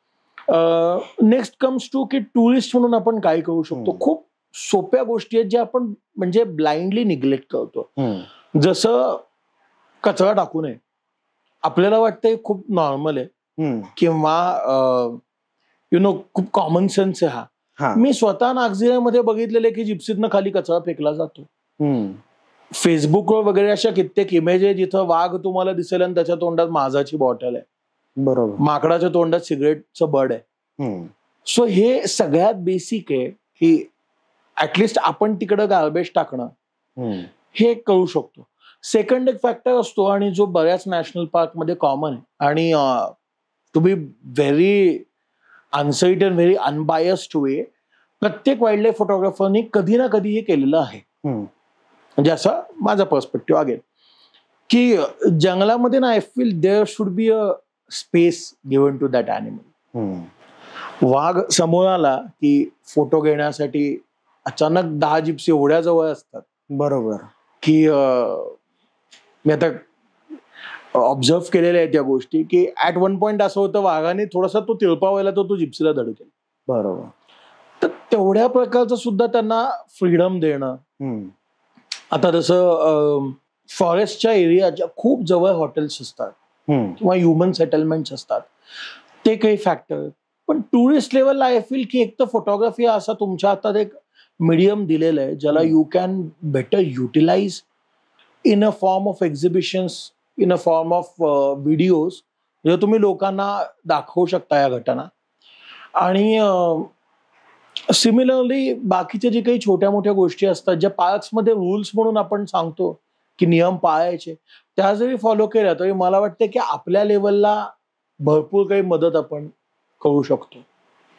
नेक्स्ट कम्स टू की टुरिस्ट म्हणून आपण काय करू शकतो. खूप सोप्या गोष्टी आहेत ज्या आपण म्हणजे ब्लाइंडली निग्लेक्ट करतो. जसं कचरा टाकू नये, आपल्याला वाटतं खूप नॉर्मल आहे किंवा खूप कॉमन सेन्स आहे हा. मी स्वतः नागझिऱ्यामध्ये बघितलेले की जिप्सीतनं खाली कचरा फेकला जातो. फेसबुकवर वगैरे अशा कित्येक इमेज आहे जिथं वाघ तुम्हाला दिसेल आणि त्याच्या तोंडात माझाची बॉटल आहे. बरोबर. माकडाच्या तोंडात सिगरेटचं बड आहे. सो हे सगळ्यात बेसिक आहे की ऍटलिस्ट आपण तिकडं गार्बेज टाकणं हे करू शकतो. सेकंड एक फॅक्टर असतो आणि जो बऱ्याच नॅशनल पार्क मध्ये कॉमन आहे आणि to be very uncertain, very unbiased way, प्रत्येक वाईल्ड लाईफ फोटोग्राफरनी कधी ना कधी हे केलेलं आहे. म्हणजे असा माझा पर्स्पेक्टिव्ह अगेन की जंगलामध्ये ना I feel there should be a space given to that animal. वाघ समोर आला की फोटो घेण्यासाठी अचानक 10 जिप्सी एवढ्या जवळ असतात. बरोबर. की मी आता ऑब्झर्व केलेल्या आहेत या गोष्टी की ऍट वन पॉइंट असं होतं वाघाने थोडासा तो तिळपावायला तो जिप्सीला धडकेल. बरोबर. तर तेवढ्या प्रकारचं सुद्धा त्यांना फ्रीडम देणं आता जसं फॉरेस्टच्या एरियाच्या खूप जवळ हॉटेल्स असतात किंवा ह्युमन सेटलमेंट्स असतात, ते काही फॅक्टर. पण टुरिस्ट लेवलला आय फील की एक तर फोटोग्राफी असा तुमच्या हातात एक मीडियम दिलेलं आहे ज्याला you can better utilise in a form of exhibitions, in a form of videos, जे तुम्ही लोकांना दाखवू शकता या घटना. आणि सिमिलरली बाकीच्या जे काही छोट्या मोठ्या गोष्टी असतात ज्या पार्क्समध्ये रूल्स म्हणून आपण सांगतो की नियम पाळायचे, त्या जरी फॉलो केल्या तरी मला वाटतं की आपल्या लेवलला भरपूर काही मदत आपण करू शकतो.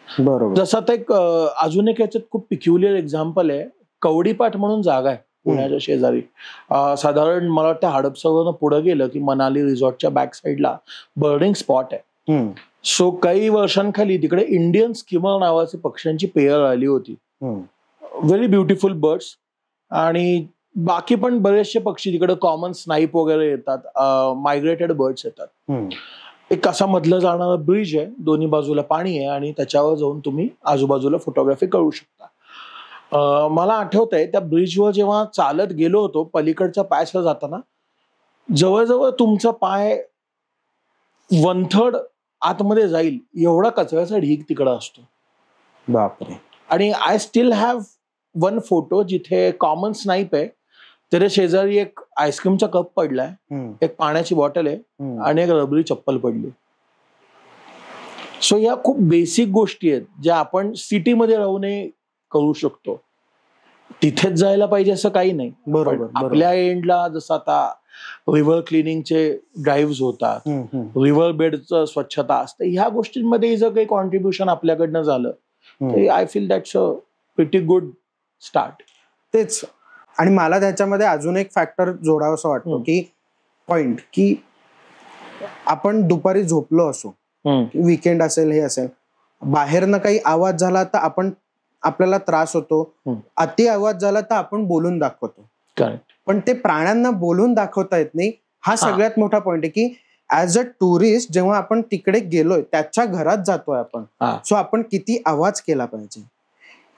बरोबर. जसं आता एक अजून एक याच्यात खूप पिक्युलियर एक्झाम्पल आहे, कवडीपाठ म्हणून जागा आहे पुण्याच्या शेजारी. साधारण मला वाटतं हडपसरवरनं पुढे गेलं की मनाली रिसॉर्टच्या बॅक साईडला बर्डिंग स्पॉट आहे. सो काही वर्षांखाली तिकडे इंडियन स्किमर नावाची पक्ष्यांची पेयर आली होती. Very beautiful birds. आणि बाकी पण बरेचसे पक्षी तिकडे, कॉमन स्नाईप वगैरे येतात, मायग्रेटेड बर्ड्स येतात. एक असा मधलं जाणारा ब्रिज आहे, दोन्ही बाजूला पाणी आहे आणि त्याच्यावर जाऊन तुम्ही आजूबाजूला फोटोग्राफी करू शकता. मला आठवतंय त्या ब्रिजवर जेव्हा चालत गेलो होतो, पलीकडच्या पायसला जाताना जवळजवळ तुमचा पाय 1/3 आतमध्ये जाईल एवढा कचऱ्याचा ढीग तिकडं असतो. बापरे. आणि I still have one photo जिथे कॉमन स्नाईप आहे, त्याच्या शेजारी एक आईस्क्रीमचा कप पडलाय, एक पाण्याची बॉटल आहे आणि एक रबरी चप्पल पडली. सो या खूप बेसिक गोष्टी आहेत ज्या आपण सिटीमध्ये राहूनही करू शकतो. तिथेच जायला पाहिजे असं काही नाही. बरोबर. आपल्या एंडला जसं आता रिव्हर क्लिनिंगचे ड्राईव्ह होतात, रिव्हर बेडचं स्वच्छता असते, ह्या गोष्टींमध्ये जर काही कॉन्ट्रीब्युशन आपल्याकडनं झालं तर I feel that's a pretty good start. तेच. आणि मला त्याच्यामध्ये अजून एक फॅक्टर जोडावंसं वाटतो की पॉइंट, की आपण दुपारी झोपलो असो, वीकेंड असेल, हे असेल, बाहेरनं काही आवाज झाला तर आपल्याला त्रास होतो, अति आवाज झाला तर आपण बोलून दाखवतो. करेक्ट. पण ते प्राण्यांना बोलून दाखवता येत नाही. हा सगळ्यात मोठा पॉइंट आहे की ऍज अ टुरिस्ट जेव्हा आपण तिकडे गेलोय, त्याच्या घरात जातोय आपण, सो आपण किती आवाज केला पाहिजे,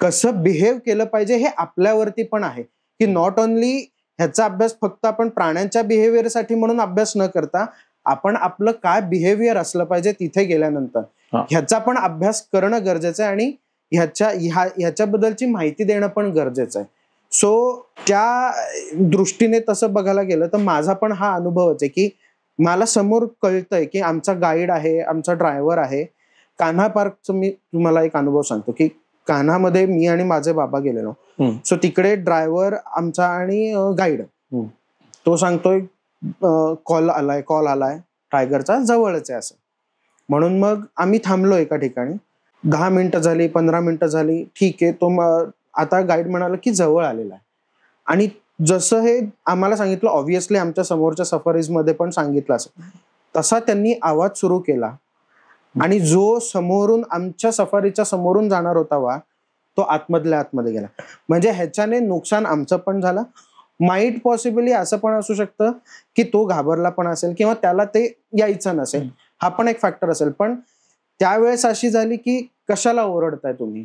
कसं बिहेव केलं पाहिजे, हे आपल्यावरती पण आहे. की नॉट ओनली ह्याचा अभ्यास फक्त आपण प्राण्यांच्या बिहेवियर साठी म्हणून अभ्यास न करता, आपण आपलं काय बिहेवियर असलं पाहिजे तिथे गेल्यानंतर ह्याचा पण अभ्यास करणं गरजेचं आहे आणि ह्याच्याबद्दलची माहिती देणं पण गरजेचं आहे. सो त्या दृष्टीने तसं बघायला गेलं तर माझा पण हा अनुभवच आहे की मला समोर कळतंय की आमचा गाईड आहे, आमचा ड्रायव्हर आहे. कान्हा पार्कचं मी तुम्हाला एक अनुभव सांगतो की कान्हामध्ये मी आणि माझे बाबा गेलेलो. सो तिकडे ड्रायव्हर आमचा आणि गाईड, तो सांगतोय कॉल आलाय टायगरचा, जवळच आहे असं. म्हणून मग आम्ही थांबलो एका ठिकाणी. 10 मिनिटं झाली, 15 मिनिटं झाली, ठीक आहे. तो आता गाईड म्हणाला की जवळ आलेला आहे. आणि जसं हे आम्हाला सांगितलं, ऑब्व्हियसली आमच्या समोरच्या सफारीज मध्ये पण सांगितलं असं, तसा त्यांनी आवाज सुरू केला आणि जो समोरून आमच्या सफारीच्या समोरून जाणार होता तो आतमध्ये गेला. म्हणजे ह्याच्याने नुकसान आमचं पण झालं. माईट पॉसिबली असं पण असू शकतं की तो घाबरला पण असेल किंवा त्याला ते यायचं नसेल, हा पण एक फॅक्टर असेल. पण त्यावेळेस अशी झाली की कशाला ओरडताय तुम्ही,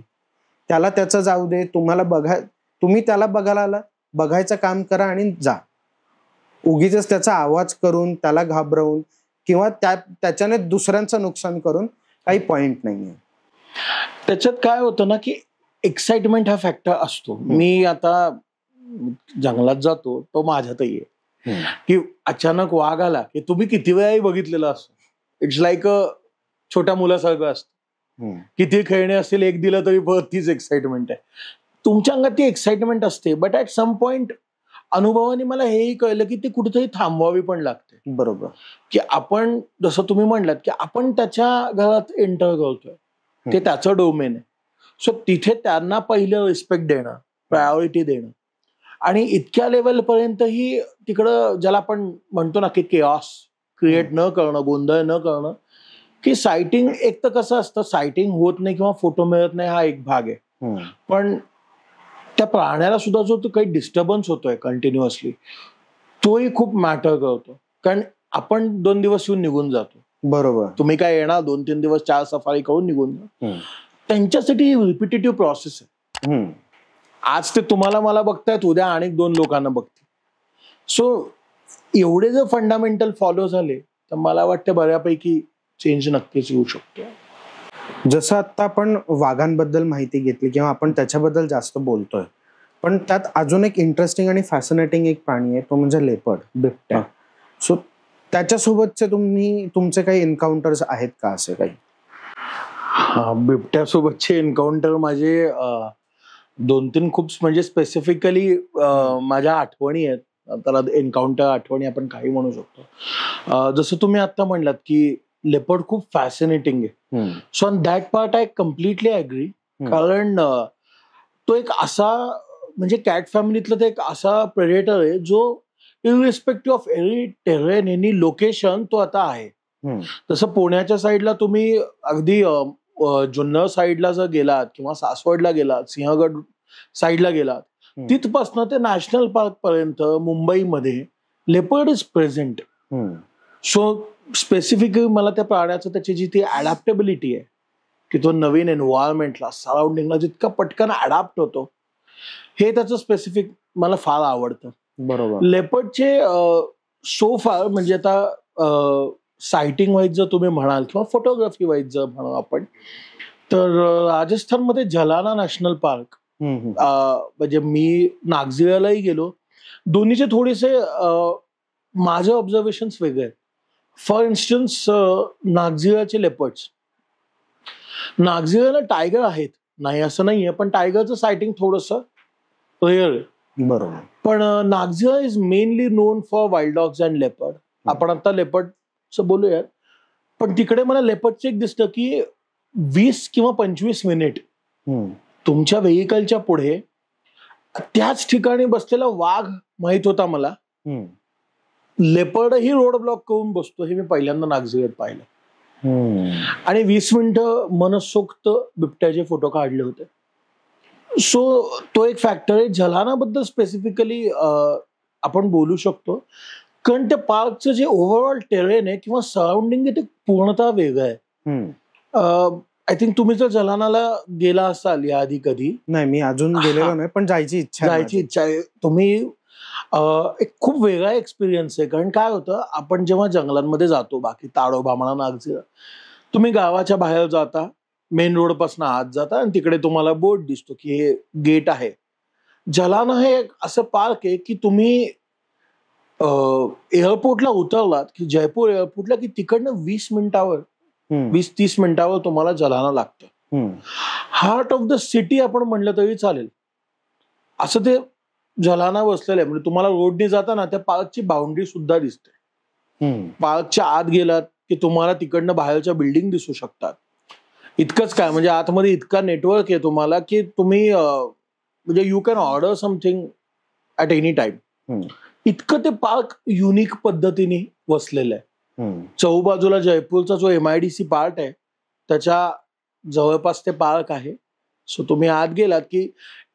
त्याला त्याचं जाऊ दे, तुम्ही त्याला बघायचं काम करा आणि जा. उगीच त्याचा आवाज करून त्याला घाबरवून किंवा त्याच्याने दुसऱ्यांचं नुकसान करून काही पॉइंट नाहीये. त्याच्यात काय होतं ना की एक्साइटमेंट हा फॅक्टर असतो. मी आता जंगलात जातो, तो माझ्यातही आहे की अचानक वाघ आला की तुम्ही किती वेळाही बघितलेला असतो, इट्स लाईक अ छोट्या मुलासारखं असतं. किती खेळणे असतील, एक दिलं तरी परत तीच एक्साइटमेंट आहे. तुमच्या अंगात ती एक्साइटमेंट असते, बट ऍट सम पॉइंट अनुभवाने मला हेही कळलं की ती कुठेतरी थांबवावी पण लागते. बरोबर. की आपण जसं तुम्ही म्हणलात की आपण त्याच्या घरात एंटर करतोय, ते त्याचं डोमेन आहे. सो तिथे त्यांना पहिलं रिस्पेक्ट देणं, प्रायोरिटी देणं आणि इतक्या लेवलपर्यंतही तिकडं ज्याला आपण म्हणतो ना की केऑस क्रिएट न करणं, गोंधळ न करणं. की सायटिंग एक तर कसं असतं, सायटिंग होत नाही किंवा फोटो मिळत नाही हा एक भाग आहे, पण त्या प्राण्याला सुद्धा जो काही डिस्टर्बन्स होतोय कंटिन्युअसली, तोही खूप मॅटर करतो. कारण आपण 2 दिवस येऊन निघून जातो. बरोबर. तुम्ही काय येणार 2-3 दिवस 4 सफारी करून निघून जा. त्यांच्यासाठी रिपिटेटिव्ह प्रोसेस आहे. आज ते तुम्हाला मला बघतायत, उद्या अनेक 2 लोकांना बघतील. सो एवढे जर फंडामेंटल फॉलो झाले तर मला वाटतं बऱ्यापैकी चेंज नक्कीच येऊ शकतो. जसं आता आपण वाघांबद्दल माहिती घेतली किंवा आपण त्याच्याबद्दल जास्त बोलतोय, पण त्यात अजून एक इंटरेस्टिंग आणि फॅसिनेटिंग एक प्राणी आहे, तो म्हणजे लेपर्ड, बिबट्या. सो त्याच्यासोबतचे तुमचे काही एन्काउंटर्स आहेत का असे काही? बिबट्यासोबतचे एन्काउंटर माझे 2-3 खूप म्हणजे स्पेसिफिकली माझ्या आठवणी आहेत. त्याला एन्काउंटर आठवणी आपण काही म्हणू शकतो. जसं तुम्ही आता म्हणलात की लेपर्ड खूप फॅसिनेटिंग आहे. So on that part I completely agree. कारण तो एक असा म्हणजे कॅट फॅमिलीतला तो एक असा प्रेडेटर आहे जो irrespective of any terrain, any location तो आता आहे. तसं पुण्याच्या साईडला तुम्ही अगदी जुन्नर साईडला जर गेलात किंवा सासवडला गेलात, सिंहगड साईडला गेलात, तिथपासनं ते नॅशनल पार्क पर्यंत मुंबईमध्ये leopard is present. So specifically मला त्या प्राण्याचं त्याची जी ती अडॅप्टेबिलिटी आहे की तो नवीन एन्व्हायरमेंटला, सराउंडिंगला जितका पटकन अडॅप्ट होतो, हे त्याचं स्पेसिफिक मला फार आवडतं. बरोबर. लेपर्डचे सो फार म्हणजे आता सायटिंग वाईज जर तुम्ही म्हणाल किंवा फोटोग्राफी वाईज जर म्हणाल आपण, तर राजस्थानमध्ये जलाना नॅशनल पार्क, म्हणजे मी नागझिरालाही गेलो, दोन्हीचे थोडेसे माझे ऑब्झर्वेशन्स वेगळे आहेत. फॉर इन्स्टन्स नागझिराचे लेपर्ड्स, नागझिराला टायगर आहेत, नाही असं नाहीये, पण टायगरचं सायटिंग थोडंसं रेअर आहे. बरोबर. पण Nagzira is mainly non for wild dogs and leopard. आपण आता लेपर्डचं बोलूयात, पण तिकडे मला लेपर्डचं एक दिसतं की 20 किंवा 25 मिनिट तुमच्या व्हेकलच्या पुढे त्याच ठिकाणी बसलेला वाघ माहित होता मला. लेपर्डही रोड ब्लॉक करून बसतो हे मी पहिल्यांदा नागझिरात पाहिलं. आणि 20 मिनिटं मनसोक्त बिबट्याचे फोटो काढले होते. सो तो एक फॅक्टर आहे. जलानाबद्दल स्पेसिफिकली आपण बोलू शकतो, कारण त्या पार्कचं जे ओव्हरऑल टेरेन आहे किंवा सराउंडिंग आहे ते पूर्णतः वेगळं आहे. आय थिंक तुम्ही जर जलानाला गेला असाल याआधी कधी? नाही, मी अजून गेलेलो नाही, पण जायची इच्छा आहे. तुम्ही एक खूप वेगळा एक्सपिरियन्स आहे. कारण काय होतं, आपण जेव्हा जंगलांमध्ये जातो, बाकी ताडोबा म्हणा, नागझिरा, तुम्ही गावाच्या बाहेर जाता, मेन रोड पासून आत जाता आणि तिकडे तुम्हाला बोर्ड दिसतो की हे गेट आहे. जलाना हे एक असं पार्क आहे की तुम्ही एअरपोर्टला उतरलात की जयपूर एअरपोर्टला की तिकडनं 20-30 मिनिटावर तुम्हाला जलाना लागतं. हार्ट ऑफ द सिटी आपण म्हणलं तरी चालेल असं ते जलाना बसलेलं आहे. म्हणजे तुम्हाला रोडने जाताना त्या पार्कची बाउंड्री सुद्धा दिसते. पार्कच्या आत गेलात की तुम्हाला तिकडनं बाहेरच्या बिल्डिंग दिसू शकतात. इतकंच काय, म्हणजे आतमध्ये इतका नेटवर्क आहे तुम्हाला की तुम्ही म्हणजे you can order something at any time. इतकं ते पार्क युनिक पद्धतीने वसलेलं आहे. चौबाजूला जयपूरचा जो MIDC पार्ट आहे त्याच्या जवळपास ते पार्क आहे. सो तुम्ही आत गेलात की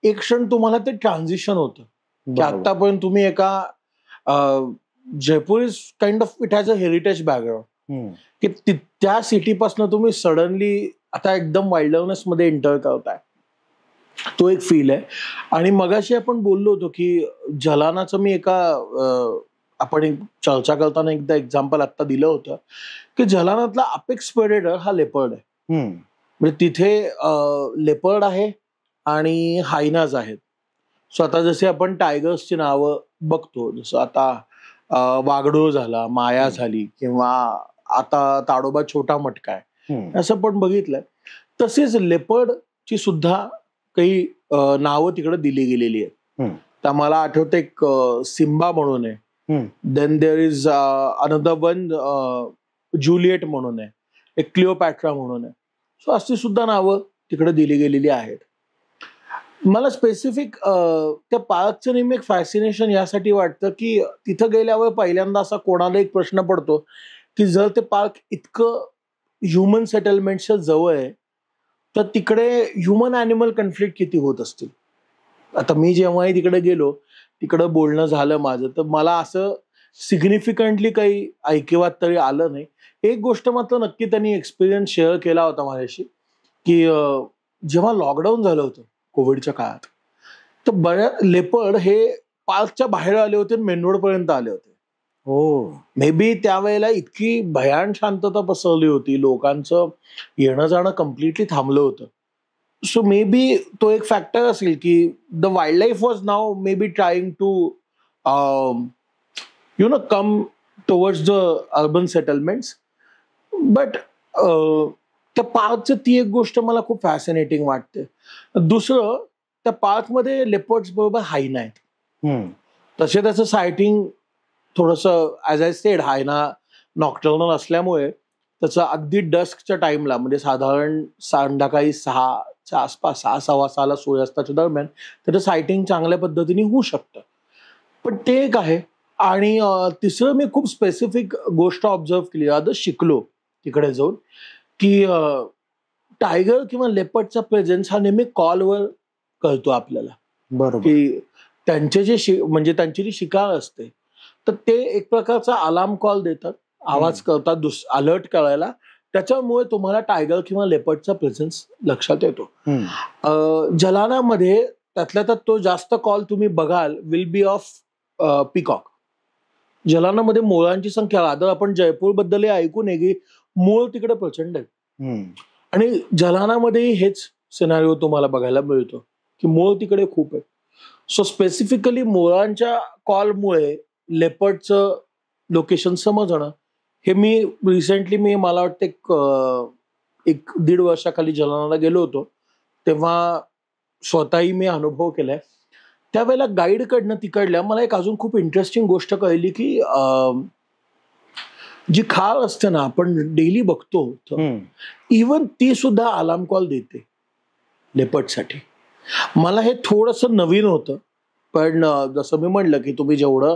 एक क्षण तुम्हाला ते ट्रान्झिशन होतं की आतापर्यंत तुम्ही एका Jaipur is kind of it has a heritage background की त्या सिटीपासून तुम्ही सडनली आता एकदम वाईल्डनेस मध्ये एंटर करताय. तो एक फील आहे. आणि मगाशी आपण बोललो होतो की जलानाचं मी एका आपण एक चर्चा करताना एकदा एक्झाम्पल आता दिलं होतं की जलानातला अपेक्स प्रेडेटर हा लेपर्ड आहे. म्हणजे तिथे लेपर्ड आहे आणि हायनाज आहेत. सो आता जसे आपण टायगर्सची नावं बघतो, जसं आता वाघडोळ झाला, माया झाली, किंवा आता ताडोबा छोटा मटका आहे, असं पण बघितलंय. तसेच लेपर्डची सुद्धा काही नावं तिकडे दिली गेलेली आहेत. तर मला आठवतं एक सिम्बा म्हणून आहे, then there is another one Juliet म्हणून आहे, एक क्लिओपॅट्रा म्हणून आहे. सो अशी सुद्धा नावं तिकडे दिली गेलेली आहेत. मला स्पेसिफिक त्या पार्कचं नेहमी एक फॅसिनेशन यासाठी वाटतं की तिथं गेल्यावर पहिल्यांदा असा कोणाला एक प्रश्न पडतो की जर ते पार्क इतकं ह्युमन सेटलमेंटच्या जवळ आहे तर तिकडे ह्युमन ॲनिमल कन्फ्लिक्ट किती होत असतील. आता मी जेव्हाही तिकडे गेलो, तिकडं बोलणं झालं माझं, तर मला असं सिग्निफिकंटली काही ऐकिवात तरी आलं नाही. एक गोष्ट मात्र नक्की त्यांनी एक्सपिरियन्स शेअर केला होता माझ्याशी की जेव्हा लॉकडाऊन झालं होतं कोविडच्या काळात, तर बऱ्याच लेपर्ड हे पार्कच्या बाहेर आले होते, मेन रोड पर्यंत आले होते. हो. मे बी त्यावेळेला इतकी भयान शांतता पसरली होती, लोकांचं येणं जाणं कम्प्लिटली थांबलं होतं. सो मे बी तो एक फॅक्टर असेल की द वाईल्ड लाईफ वॉज नाव may be trying to come towards the urban settlements. But त्या पार्कचं ती एक गोष्ट मला खूप फॅसिनेटिंग वाटते. दुसरं, त्या पार्कमध्ये लेपर्ड्स बरोबर हायना आहेत. तसे त्याचं सायटिंग थोडंसं ॲज आय सेड, हायना नॉक्टर्नल असल्यामुळे त्याचं अगदी डस्कच्या टाइमला, म्हणजे साधारण संध्याकाळी 6च्या आसपास, 6:15 सूर्यास्ताच्या दरम्यान त्याचं सायटिंग चांगल्या पद्धतीने होऊ शकतं. पण ते एक आहे. आणि तिसरं, मी खूप स्पेसिफिक गोष्ट ऑब्झर्व केली, आता शिकलो तिकडे जाऊन, की टायगर किंवा लेपर्डचा प्रेझेन्स हा नेहमी कॉलवर कळतो आपल्याला. बरोबर. की त्यांचे जे म्हणजे त्यांची जी शिकार असते, तर ते एक प्रकारचा अलार्म कॉल देतात, आवाज करतात अलर्ट करायला. त्याच्यामुळे तुम्हाला टायगर किंवा लेपर्डचा प्रेझेन्स लक्षात येतो. जलानामध्ये त्यातल्या त्यात तो जास्त कॉल तुम्ही बघाल विल बी ऑफ पिकॉक. जलानामध्ये मोरांची संख्या, आता आपण जयपूर बद्दल ऐकून आहे की मोर तिकडे प्रचंड आहेत. आणि जलानामध्ये हेच सिनारिओ तुम्हाला बघायला मिळतो की मोर तिकडे खूप आहेत. सो स्पेसिफिकली मोरांच्या कॉलमुळे लेपर्डचं लोकेशन समजणं, हे मी रिसेंटली मला वाटतं 1-1.5 वर्षाखाली जलानाला गेलो होतो, तेव्हा स्वतःही मी अनुभव केलाय. त्यावेळेला गाईडकडनं तिकडल्या मला एक अजून खूप इंटरेस्टिंग गोष्ट कळली की जी खार असते ना, आपण डेली बघतो, इवन ती सुद्धा अलार्म कॉल देते लेपर्डसाठी. मला हे थोडंसं नवीन होतं, पण जसं मी म्हणलं की तुम्ही जेवढं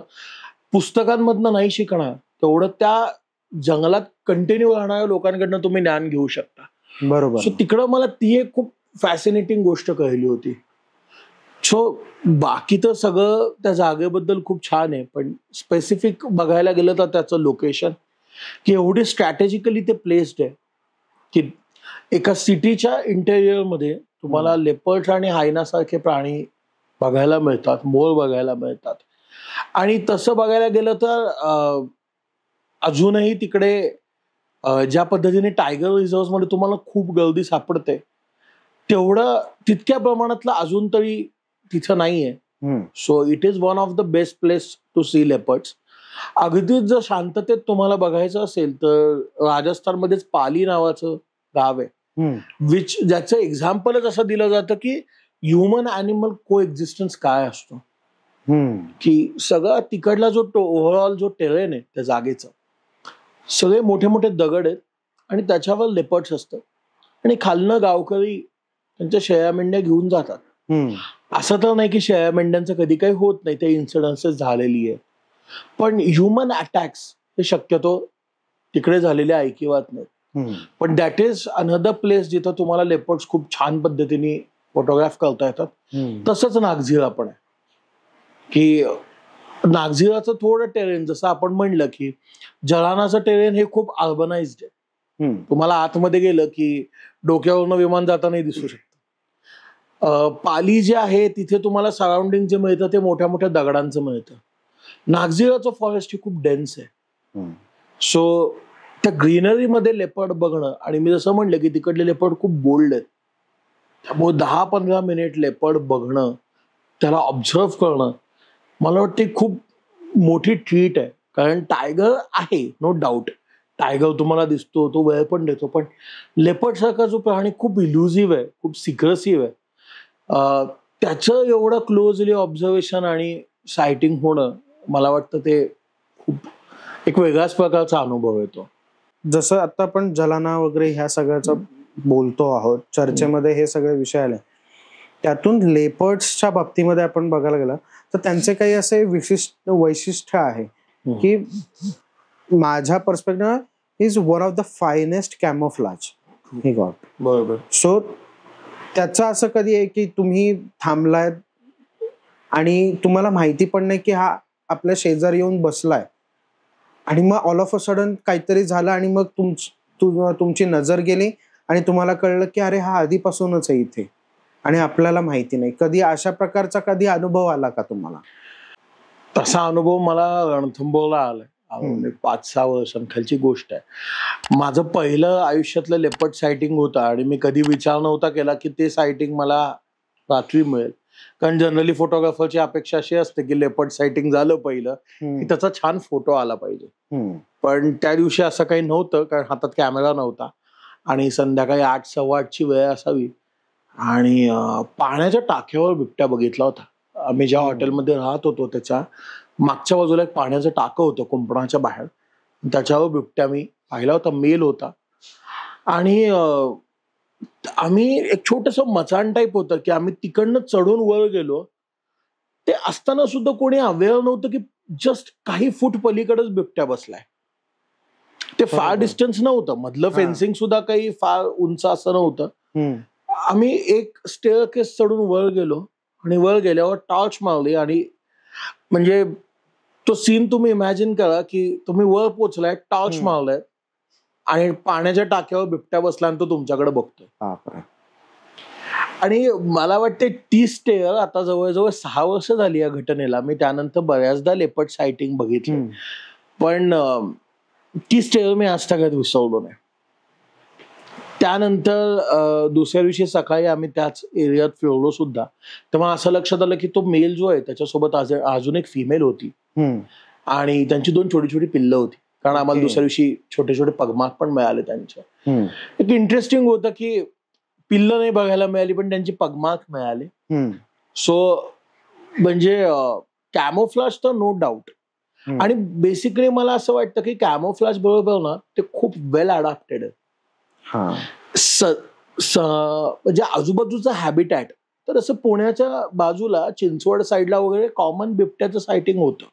पुस्तकांमधनं नाही शिकणार, तेवढं त्या जंगलात कंटिन्यू राहणाऱ्या लोकांकडनं तुम्ही ज्ञान घेऊ शकता. बरोबर. सो तिकडं मला ती एक खूप फॅसिनेटिंग गोष्ट कळली होती. सो बाकी तर सगळं त्या जागेबद्दल खूप छान आहे, पण स्पेसिफिक बघायला गेलं तर त्याचं लोकेशन, की एवढे स्ट्रॅटेजिकली ते प्लेस्ड आहे की एका सिटीच्या इंटेरियरमध्ये तुम्हाला लेपर्ड आणि हायनासारखे प्राणी बघायला मिळतात, मोर बघायला मिळतात. आणि तसं बघायला गेलं तर अजूनही तिकडे ज्या पद्धतीने टायगर रिझर्व्ह मध्ये तुम्हाला खूप गर्दी सापडते, तेवढं तितक्या प्रमाणातलं अजून तरी तिथं नाहीये. So it is one of the best place to see leopards. अगदीच जर शांततेत तुम्हाला बघायचं असेल तर राजस्थानमध्येच पाली नावाचं गाव आहे, ज्याचं एक्झाम्पलच असं दिलं जातं की ह्युमन ॲनिमल को एक्झिस्टन्स काय असतो. की सगळा तिकडला जो ओव्हरऑल जो टेरेन आहे त्या जागेचा, सगळे मोठे मोठे दगड आहेत आणि त्याच्यावर लेपर्ड्स असतात आणि खालनं गावकरी त्यांच्या शेळ्या मेंढ्या घेऊन जातात. असं तर नाही की शेळ्या मेंढ्यांचं कधी काही होत नाही, ते इन्सिडन्सेस झालेली आहे. पण ह्युमन अटॅक्स हे शक्यतो तिकडे झालेले ऐकिवात नाहीत. पण दॅट इज अनदर प्लेस जिथं तुम्हाला लेपर्ड्स खूप छान पद्धतीने फोटोग्राफ करता येतात. तसंच नागझिरा पण आहे की नागझिराचं थोडं टेरेन, जसं आपण म्हणलं की जलानाचं टेरेन हे खूप अर्बनाइज्ड आहे. तुम्हाला आतमध्ये गेलं की डोक्यावरनं विमान जातानाही दिसू शकतं. पाली जे आहे तिथे तुम्हाला सराउंडिंग जे मिळतं ते मोठ्या मोठ्या दगडांचं मिळतं. नागझिराचं फॉरेस्ट हे खूप डेन्स आहे. सो त्या ग्रीनरीमध्ये लेपर्ड बघणं, आणि मी जसं म्हणलं की तिकडले लेपर्ड खूप बोल्ड आहेत, त्यामुळे 10-15 मिनिट लेपर्ड बघणं, त्याला ऑब्झर्व करणं, मला वाटते खूप मोठी ट्रीट आहे. कारण टायगर आहे, नो डाऊट, टायगर तुम्हाला दिसतो, तो वेळ पण देतो, पण लेपर्ड सारखा जो प्राणी खूप इल्युझिव्ह आहे, खूप सिक्रेसिव्ह आहे, त्याचं एवढं क्लोजली ऑब्झर्वेशन आणि सायटिंग होणं, मला वाटतं ते खूप एक वेगळ्याच प्रकारचा अनुभव येतो. जसं आता आपण जलाना वगैरे ह्या सगळ्याचं बोलतो आहोत, चर्चेमध्ये हे सगळे विषय आले, त्यातून लेपर्ड्सच्या बाबतीमध्ये आपण बघायला गेलं तर त्यांचे काही असे विशिष्ट वैशिष्ट्य आहे की माझ्या perspective is one of the finest camouflage he got. बरोबर. सो त्याचं असं कधी आहे की तुम्ही थांबलाय आणि तुम्हाला माहिती पण नाही की हा आपल्या शेजारी येऊन बसलाय, आणि मग ऑल ऑफ अ सडन काहीतरी झालं आणि मग तुमची नजर गेली आणि तुम्हाला कळलं की अरे हा आधीपासूनच आहे इथे, आणि आपल्याला माहिती नाही. कधी अशा प्रकारचा कधी अनुभव आला का तुम्हाला? तसा अनुभव मला रणथंबोरला आलाय. म्हणजे 5-6 वर्षांखालची गोष्ट आहे. माझं पहिलं आयुष्यातलं लेपर्ड सायटिंग होतं आणि मी कधी विचार नव्हता केला की ते सायटिंग मला रात्री मिळेल. कारण जनरली फोटोग्राफरची अपेक्षा अशी असते की लेपर्ड सायटिंग झालं पहिलं की त्याचा छान फोटो आला पाहिजे. पण त्या दिवशी असं काही नव्हतं, कारण हातात कॅमेरा नव्हता आणि संध्याकाळी 8-8:15ची वेळ असावी आणि पाण्याच्या टाक्यावर बिबट्या बघितला होता. आम्ही ज्या हॉटेलमध्ये राहत होतो त्याच्या मागच्या बाजूला एक पाण्याचं टाकं होतं कुंपणाच्या बाहेर. त्याच्यावर बिबट्या मी पाहिला होता. मेल होता आणि आम्ही एक छोटंसं मचाण टाईप होतं की आम्ही तिकडनं चढून वर गेलो. ते असताना सुद्धा कोणी अवेअर नव्हतं की जस्ट काही फूट पलीकडेच बिबट्या बसलाय. ते फार डिस्टन्स नव्हतं, मधलं फेन्सिंग सुद्धा काही फार उंच असं नव्हतं. आम्ही एक स्टेअरकेस चढून वर गेलो आणि वर गेल्यावर टॉर्च मारली आणि म्हणजे तो सीन तुम्ही इमॅजिन करा की तुम्ही वर पोचलाय, टॉर्च मारलाय आणि पाण्याच्या टाक्यावर बिबट्या बसला आणि तो तुमच्याकडे बघतोय. आणि मला वाटते ती स्टेअर आता जवळजवळ 6 वर्ष झाली या घटनेला. मी त्यानंतर बऱ्याचदा लेपर्ड सायटिंग बघितलं, पण ती स्टेअर मी आज तक विसरलो नाही. त्यानंतर दुसऱ्या दिवशी सकाळी आम्ही त्याच एरियात फिरलो सुद्धा, तेव्हा असं लक्षात आलं की तो मेल जो आहे त्याच्यासोबत अजून एक फिमेल होती आणि त्यांची 2 छोटी छोटी पिल्लं होती. कारण आम्हाला दुसऱ्या दिवशी छोटे छोटे पगमाग पण मिळाले त्यांचे. एक इंटरेस्टिंग होतं की पिल्लं नाही बघायला मिळाली पण त्यांची पगमाग मिळाले. सो म्हणजे कॅमोफ्लाज तर नो डाऊट. आणि बेसिकली मला असं वाटतं की कॅमोफ्लाज बरोबर ना ते खूप वेल अडॅप्टेड आहे. म्हणजे आजूबाजूचा हॅबिटॅट. तर असं पुण्याच्या बाजूला चिंचवड साईडला वगैरे कॉमन बिबट्याचं सायटिंग होतं.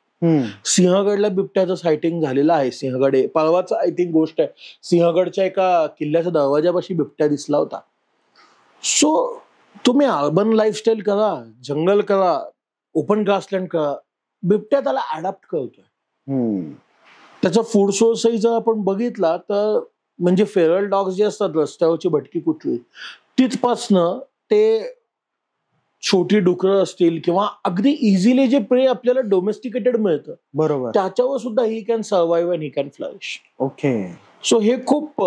सिंहगडला बिबट्याचं सायटिंग झालेलं आहे. सिंहगड परवाच आय थिंक गोष्ट आहे, सिंहगडच्या एका किल्ल्याच्या दरवाजापाशी बिबट्या दिसला होता. सो तुम्ही अर्बन लाईफस्टाईल करा, जंगल करा, ओपन ग्रासलँड करा, बिबट्या त्याला अडॅप्ट करतोय. त्याचा फूड सोर्सही जर आपण बघितला तर म्हणजे फेरल डॉग्स जे असतात रस्त्यावरची भटकी कुठली तिथपासनं ते छोटी डुकरं असतील किंवा अगदी इझिली जे प्रे आपल्याला डोमेस्टिकेटेड मिळतं, बरोबर, त्याच्यावर सुद्धा he can survive and he can flourish. Okay. So हे खूप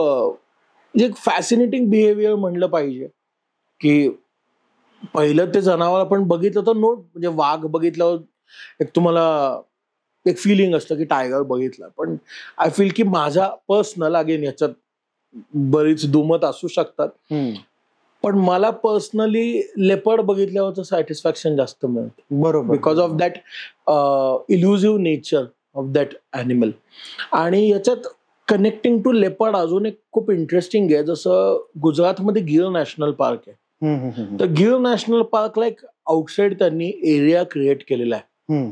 एक फॅसिनेटिंग बिहेवियर म्हणलं पाहिजे की पहिलं ते जनावर आपण बघितलं तर म्हणजे वाघ बघितल्यावर एक तुम्हाला एक फिलिंग असतं की टायगर बघितला, पण आय फील की माझा पर्सनल अगेन याच्यात बरीच दुमत असू शकतात, पण मला पर्सनली लेपर्ड बघितल्यावरचं सॅटिस्फॅक्शन जास्त मिळतं. बरोबर, because of that elusive nature of that animal. आणि याच्यात कनेक्टिंग टू लेपर्ड अजून एक खूप इंटरेस्टिंग आहे. जसं गुजरातमध्ये गिर नॅशनल पार्क आहे. तर गिर नॅशनल पार्कला एक आउटसाइड त्यांनी एरिया क्रिएट केलेला आहे.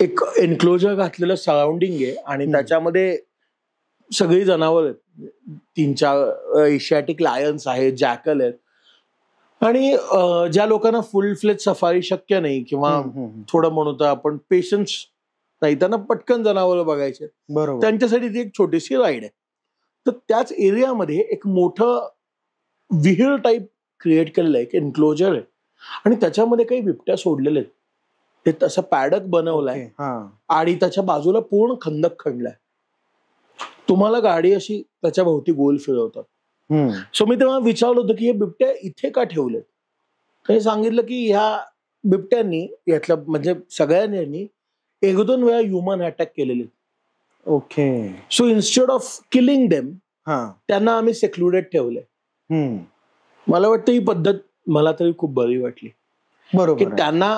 एक एन्क्लोजर घातलेलं सराउंडिंग आहे आणि त्याच्यामध्ये सगळी जनावर आहेत. 3-4 एशियाटिक लायन्स आहेत, जॅकल आहेत. आणि ज्या लोकांना फुल फ्लेज सफारी शक्य नाही किंवा थोडं म्हणू तर आपण पेशन्स नाही, त्यांना पटकन जनावर बघायचे, त्यांच्यासाठी ती एक छोटीशी राईड आहे. तर त्याच एरियामध्ये एक मोठं विहीर टाईप क्रिएट केलेलं आहे, एक एन्क्लोजर आहे आणि त्याच्यामध्ये काही बिबट्या सोडलेले आहेत. ते तसं पॅडक बनवलाय आणि त्याच्या बाजूला पूर्ण खंदक खणलाय. तुम्हाला गाडी अशी त्याच्या भोवती गोल फिरवतात. सो मी तेव्हा विचारलं होतं की हे बिबट्या इथे का ठेवलेत. तर सांगितलं की ह्या बिबट्यांनी यातल्या म्हणजे सगळ्यांनी 1-2 वेळा ह्युमन अटॅक केलेले. Okay. So instead of killing them त्यांना आम्ही सेक्लुडेड ठेवले. मला वाटतं ही पद्धत मला तरी खूप बरी वाटली. बरोबर, त्यांना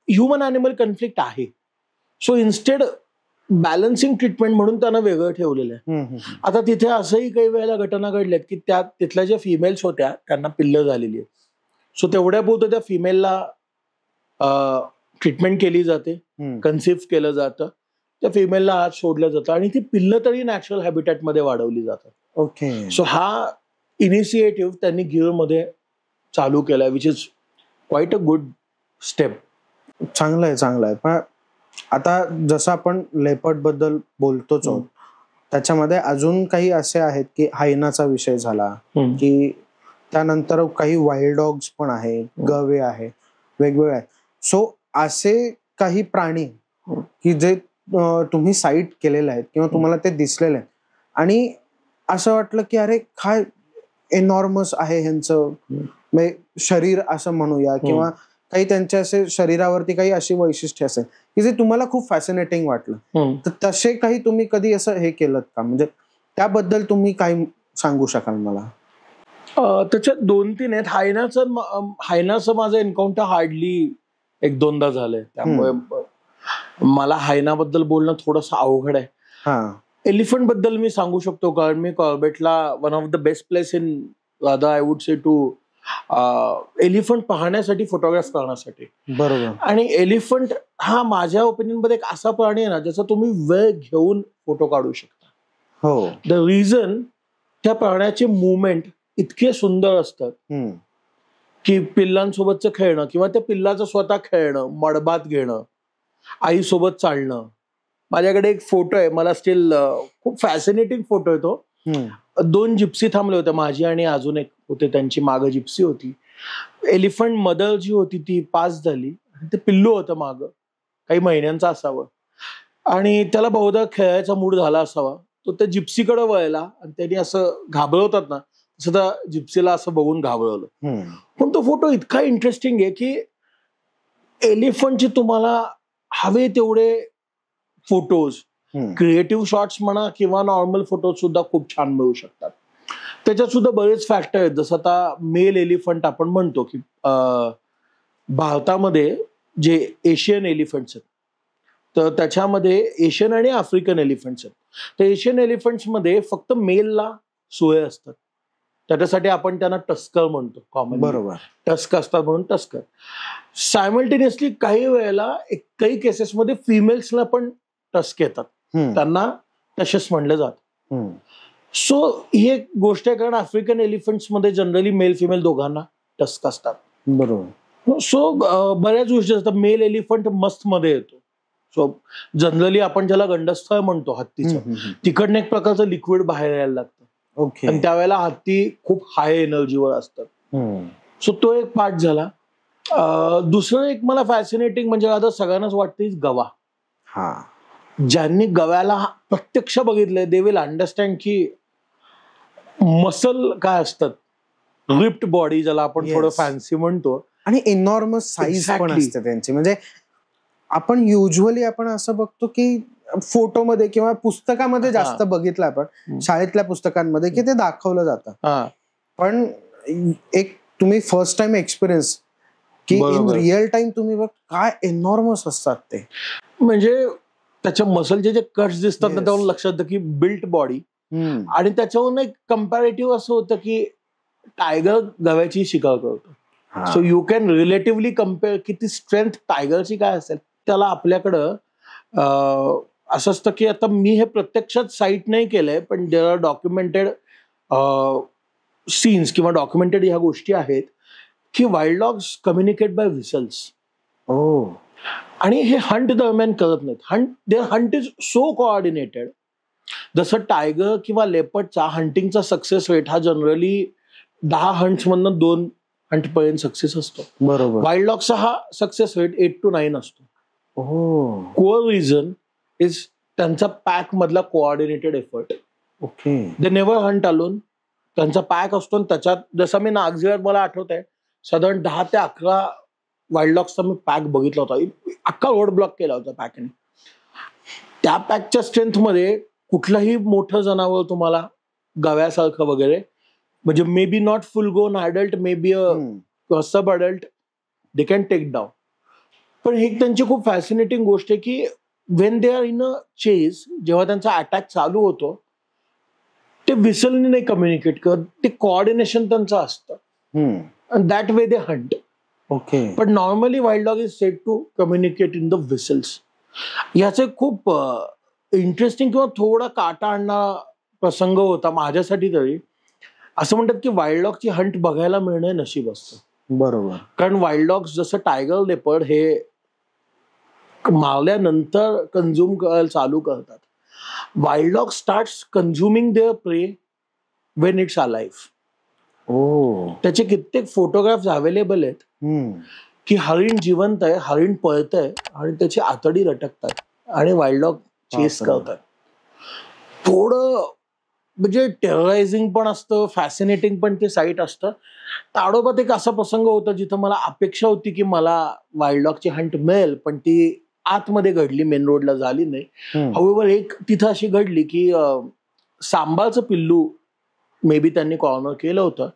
ह्युमन ॲनिमल कन्फ्लिक्ट आहे. सो इन्स्टेड बॅलन्सिंग ट्रीटमेंट म्हणून त्यांना वेगळं ठेवलेलं आहे. आता तिथे असंही काही वेळेला घटना घडल्यात की तिथल्या ज्या फिमेल्स होत्या त्यांना पिल्लं झालेली आहेत. सो तेवढ्यापुरतं त्या फिमेलला ट्रीटमेंट केली जाते, कन्सिव्ह केलं जातं, त्या फिमेलला आत सोडलं जातं आणि ती पिल्लं तरी नॅचरल हॅबिटॅटमध्ये वाढवली जातात. ओके. सो हा इनिशिएटिव्ह त्यांनी गिरमध्ये चालू केलाय, which is quite a good step. चांगलं आहे, चांगलं आहे. पण आता जसं आपण लेपर्ड बद्दल बोलतोच आहोत, त्याच्यामध्ये अजून काही असे आहेत की हायनाचा विषय झाला की त्यानंतर काही वाईल्ड डॉग्स पण आहे, गवे आहे, वेगवेगळे आहेत. सो असे काही प्राणी की जे तुम्ही साईट केलेले आहेत किंवा तुम्हाला ते दिसलेले आहेत आणि असं वाटलं की अरे काय एनॉर्मस आहे ह्यांचं म्हणजे शरीर असं म्हणूया किंवा काही त्यांच्या असे शरीरावरती काही अशी वैशिष्ट्ये असेल की जे तुम्हाला खूप फॅसिनेटिंग वाटलं, तर तसे काही तुम्ही कधी असं हे केलं का? म्हणजे त्याबद्दल तुम्ही काय सांगू शकाल मला? त्याच्यात 2-3 आहेत. हायनाचं माझं एन्काउंटर हार्डली 1-2दा झालंय, त्यामुळे मला हायनाबद्दल बोलणं थोडंसं अवघड आहे. एलिफंट बद्दल मी सांगू शकतो, कारण मी कॉर्बेटला one of the best place in rather I would say to elephant पाहण्यासाठी, फोटोग्राफ करण्यासाठी. बरोबर. आणि एलिफंट हा माझ्या ओपिनियन मध्ये एक असा प्राणी आहे ना ज्याचा तुम्ही वेळ घेऊन फोटो काढू शकता. हो. द रिझन, त्या प्राण्याचे मुवमेंट इतके सुंदर असतात की पिल्लांसोबतचं खेळणं किंवा त्या पिल्लाचं स्वतः खेळणं, मडबात घेणं, आईसोबत चालणं. माझ्याकडे एक फोटो आहे, मला स्टील खूप फॅसिनेटिंग फोटो आहे तो. 2 जिप्सी थांबले होते, माझी आणि अजून एक होते, त्यांची मागं जिप्सी होती. एलिफंट मदर जी होती ती पास झाली आणि ते पिल्लू होतं मागं, काही महिन्यांचा असावं, आणि त्याला बहुधा खेळायचा मूड झाला असावा. तो त्या जिप्सीकडे वळला आणि त्यांनी असं घाबरवतात ना, तसं त्या जिप्सीला असं बघून घाबरवलं. पण तो फोटो इतका इंटरेस्टिंग आहे की एलिफंटचे तुम्हाला हवे तेवढे फोटोज, क्रिएटिव्ह शॉट्स म्हणा किंवा नॉर्मल फोटोज सुद्धा खूप छान मिळू शकतात. त्याच्यात सुद्धा बरेच फॅक्टर आहेत, जसं आता मेल एलिफंट आपण म्हणतो की भारतामध्ये जे एशियन एलिफंट्स आहेत, तर त्याच्यामध्ये एशियन आणि आफ्रिकन एलिफंट्स आहेत. तर एशियन एलिफंट्स मध्ये फक्त मेलला सुळे असतात, त्याच्यासाठी आपण त्यांना टस्कर म्हणतो कॉमन. बरोबर. टस्क असतात म्हणून टस्कर. सायमल्टेनियसली काही वेळेला काही केसेसमध्ये फिमेल्सला पण टस्क येतात, त्यांना तसेच म्हणलं जातं. सो ही एक गोष्ट आहे, कारण आफ्रिकन एलिफंट्स मध्ये जनरली मेल फिमेल दोघांना टस्क असतात. बरोबर. सो बऱ्याच गोष्टी असतात. मेल एलिफंट मस्त मध्ये येतो. सो जनरली आपण ज्याला गंडस्थळ म्हणतो हत्तीचं, तिकडनं एक प्रकारचं लिक्विड बाहेर यायला लागतं. ओके. आणि त्यावेळेला हत्ती खूप हाय एनर्जीवर असतात. सो तो एक पार्ट झाला. दुसरं एक मला फॅसिनेटिंग म्हणजे आता सगळ्यांनाच वाटतं गवा. ज्यांनी गव्याला प्रत्यक्ष बघितलंय दे विल अंडरस्टँड की मसल काय असतात, रिप्ड बॉडी ज्याला आपण थोडं फॅन्सी म्हणतो, आणि एनॉर्मस साईज पण असते त्यांची. म्हणजे आपण युजली आपण असं बघतो की फोटोमध्ये किंवा पुस्तकामध्ये जास्त बघितलं आपण, शाळेतल्या पुस्तकांमध्ये की ते दाखवलं जातं, पण एक तुम्ही फर्स्ट टाइम एक्सपिरियन्स की इन रिअल टाइम तुम्ही बघ काय एनॉर्मस असतात ते. म्हणजे त्याच्या मसलचे जे कट्स दिसतात ना, त्यावरून लक्षात येतं की बिल्ट बॉडी. आणि त्याच्यावरून एक कंपॅरेटिव्ह असं होतं की टायगर गव्याची शिकार करतो. So you can relatively compare की ती स्ट्रेंथ टायगरची काय असेल. त्याला आपल्याकडं असं असतं की आता मी हे प्रत्यक्षात साईट नाही केलंय, पण देअर आर डॉक्युमेंटेड सीन्स किंवा डॉक्युमेंटेड ह्या गोष्टी आहेत की wild dogs communicate by whistles. आणि हे हंट दरम्यान करत नाहीत. Their hunt is so coordinated. जसं टायगर किंवा लेपर्डचा हंटिंगचा सक्सेस रेट हा जनरली 10 हंट्स मधनं 2 हंट पर्यंत सक्सेस असतो. बरोबर. वाईल्ड डॉग्सचा हा सक्सेस रेट 8 to 9 असतो. कोर रिझन इज त्यांचा पॅक मधला coordinated effort. Okay. They never Hunt alone. त्यांचा पॅक असतो आणि त्याच्यात जसं मी नागझिरात मला आठवत आहे साधारण 10 ते 11 वाईल्ड डॉग्सचा मी पॅक बघितला होता. अख्खा रोड ब्लॉक केला होता पॅकने. त्या पॅकच्या स्ट्रेंथ मध्ये कुठलंही मोठं जनावर तुम्हाला गव्यासारखं वगैरे, म्हणजे may be not full grown adult, may be a sub adult, they can take down. पण ही त्यांची खूप फॅसिनेटिंग गोष्ट आहे की when they are in a chase, जेव्हा त्यांचा अटॅक चालू होतो ते व्हिसलनी नाही कम्युनिकेट करत, ते कोऑर्डिनेशन त्यांचं असतं. And that way they hunt. Okay. But normally wild dog is said to communicate in the whistles. याचे खूप इंटरेस्टिंग किंवा थोडा काटा आणणारा प्रसंग होता माझ्यासाठी तरी. असं म्हणतात की वाईल्ड डॉगची हंट बघायला मिळणं नशीब असतं. बरोबर. कारण वाईल्ड डॉग्स जसं टायगर, लेपर्ड हे मारल्यानंतर कन्झ्युम करायला चालू करतात. Wild dog starts consuming their prey when it's alive. त्याचे कित्येक फोटोग्राफ्स अवेलेबल आहेत की हरिण जिवंत आहे, हरिण पळतंय आणि त्याची आतडी लटकतात आणि वाईल्ड डॉग चेस करतात. थोडं म्हणजे टेररायझिंग पण असतं, फॅसिनेटिंग पण ते साईट असतं. ताडोबात एक असा प्रसंग होता जिथं मला अपेक्षा होती की मला वाईल्ड डॉगची हंट मिळेल, पण ती आतमध्ये घडली, मेन रोडला झाली नाही. हवेवर एक तिथं अशी घडली की सांबाळचं पिल्लू मे बी त्यांनी कॉर्नर केलं होतं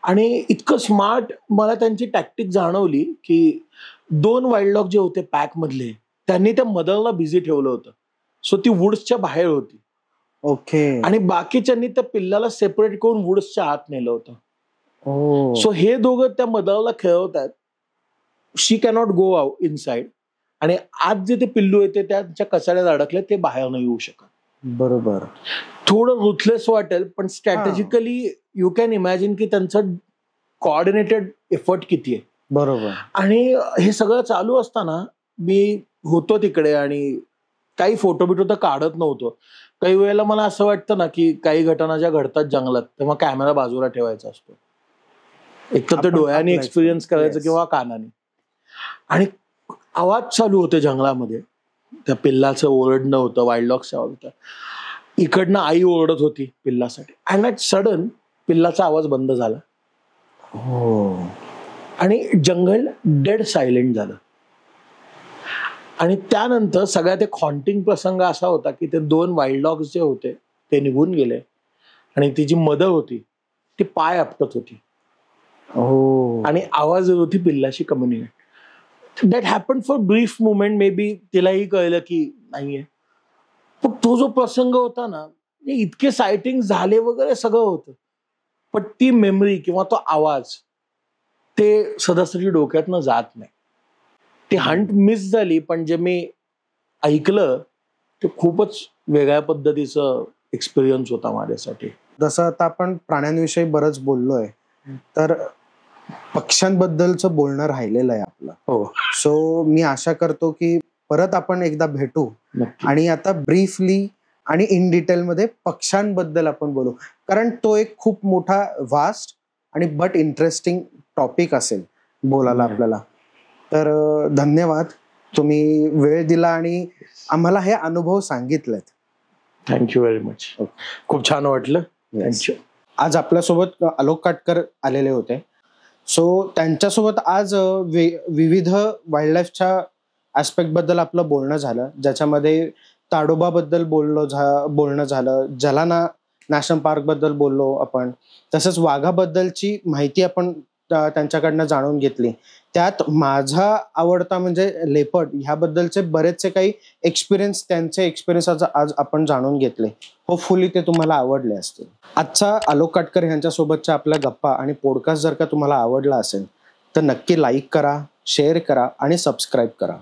आणि इतकं स्मार्ट मला त्यांची टॅक्टिक जाणवली की 2 वाईल्ड डॉग जे होते पॅक मधले त्यांनी त्या मदरला बिझी ठेवलं होतं. सो ती वुड्सच्या बाहेर होती. आणि बाकीच्यांनी त्या पिल्लाला सेपरेट करून वुड्सच्या आत नेलं होतं. सो हे दोघं त्या मदरला खेळवतात. शी कॅनॉट गो आउट इनसाइड आणि आज जे ते पिल्लू येते त्यांच्या कचाड्यात अडकले, ते बाहेर नाही येऊ शकत. बरोबर. थोडं रुथलेस वाटेल, पण स्ट्रॅटेजिकली यू कॅन इमॅजिन की त्यांचं कोऑर्डिनेटेड एफर्ट किती आहे. बरोबर. आणि हे सगळं चालू असताना मी होतो तिकडे आणि काही फोटो बिटो तर काढत नव्हतो. काही वेळेला मला असं वाटतं ना की काही घटना ज्या घडतात जंगलात तेव्हा कॅमेरा बाजूला ठेवायचा असतो. एक तर ते डोळ्याने एक्सपिरियन्स करायचं किंवा कानाने. आणि आवाज चालू होते जंगलामध्ये, त्या पिल्लाचं ओरडणं होतं, वाईल्ड डॉगचा आवाज होता. इकडनं आई ओरडत होती पिल्लासाठी अँड ॲट सडन पिल्लाचा आवाज बंद झाला आणि जंगल डेड सायलेंट झालं. आणि त्यानंतर सगळ्यात एक हॉन्टिंग प्रसंग असा होता की ते 2 वाईल्ड डॉग्स जे होते ते निघून गेले आणि ती जी मदर होती ती पाय आपटत होती आणि आवाज येत होती पिल्लाशी communicate. That happen for brief moment, maybe तिलाही कळलं की नाहीये. पण तो जो प्रसंग होता ना, इतके सायटिंग झाले वगैरे सगळं होतं, पण ती मेमरी किंवा तो आवाज ते सदस्याची डोक्यातनं जात नाही. ती हंट मिस झाली, पण जे मी ऐकलं ते खूपच वेगळ्या पद्धतीचं एक्सपिरियन्स होता माझ्यासाठी. जसं आता आपण प्राण्यांविषयी बरंच बोललोय, तर पक्ष्यांबद्दलचं बोलणं राहिलेलं आहे आपलं. सो मी आशा करतो की परत आपण एकदा भेटू आणि आता ब्रीफली आणि इन डिटेल मध्ये पक्ष्यांबद्दल आपण बोलू, कारण तो एक खूप मोठा वास्ट आणि बट इंटरेस्टिंग टॉपिक असेल बोलायला आपल्याला. तर धन्यवाद, तुम्ही वेळ दिला आणि आम्हाला हे अनुभव सांगितलेत. Thank you very much. खूप छान वाटलं. थँक्यू. आज आपल्यासोबत आलोक काटकर आलेले होते. सो त्यांच्यासोबत आज विविध वाईल्ड लाईफच्या ऍस्पेक्ट बद्दल आपलं बोलणं झालं, ज्याच्यामध्ये ताडोबाबद्दल बोलणं झालं, जलाना नॅशनल पार्क बद्दल बोललो आपण, तसंच वाघाबद्दलची माहिती आपण त्यांच्याकडनं जाणून घेतली. त्यात माझा आवडता म्हणजे लेपर्ड ह्याबद्दलचे बरेचसे काही एक्सपिरियन्स, त्यांचे एक्सपिरियन्स आज आपण जाणून घेतले. होपफुली ते तुम्हाला आवडले असतील. आजचा आलोक काटकर यांच्यासोबतच्या आपल्या गप्पा आणि पॉडकास्ट जर का तुम्हाला आवडला असेल तर नक्की लाईक करा, शेअर करा आणि सबस्क्राईब करा.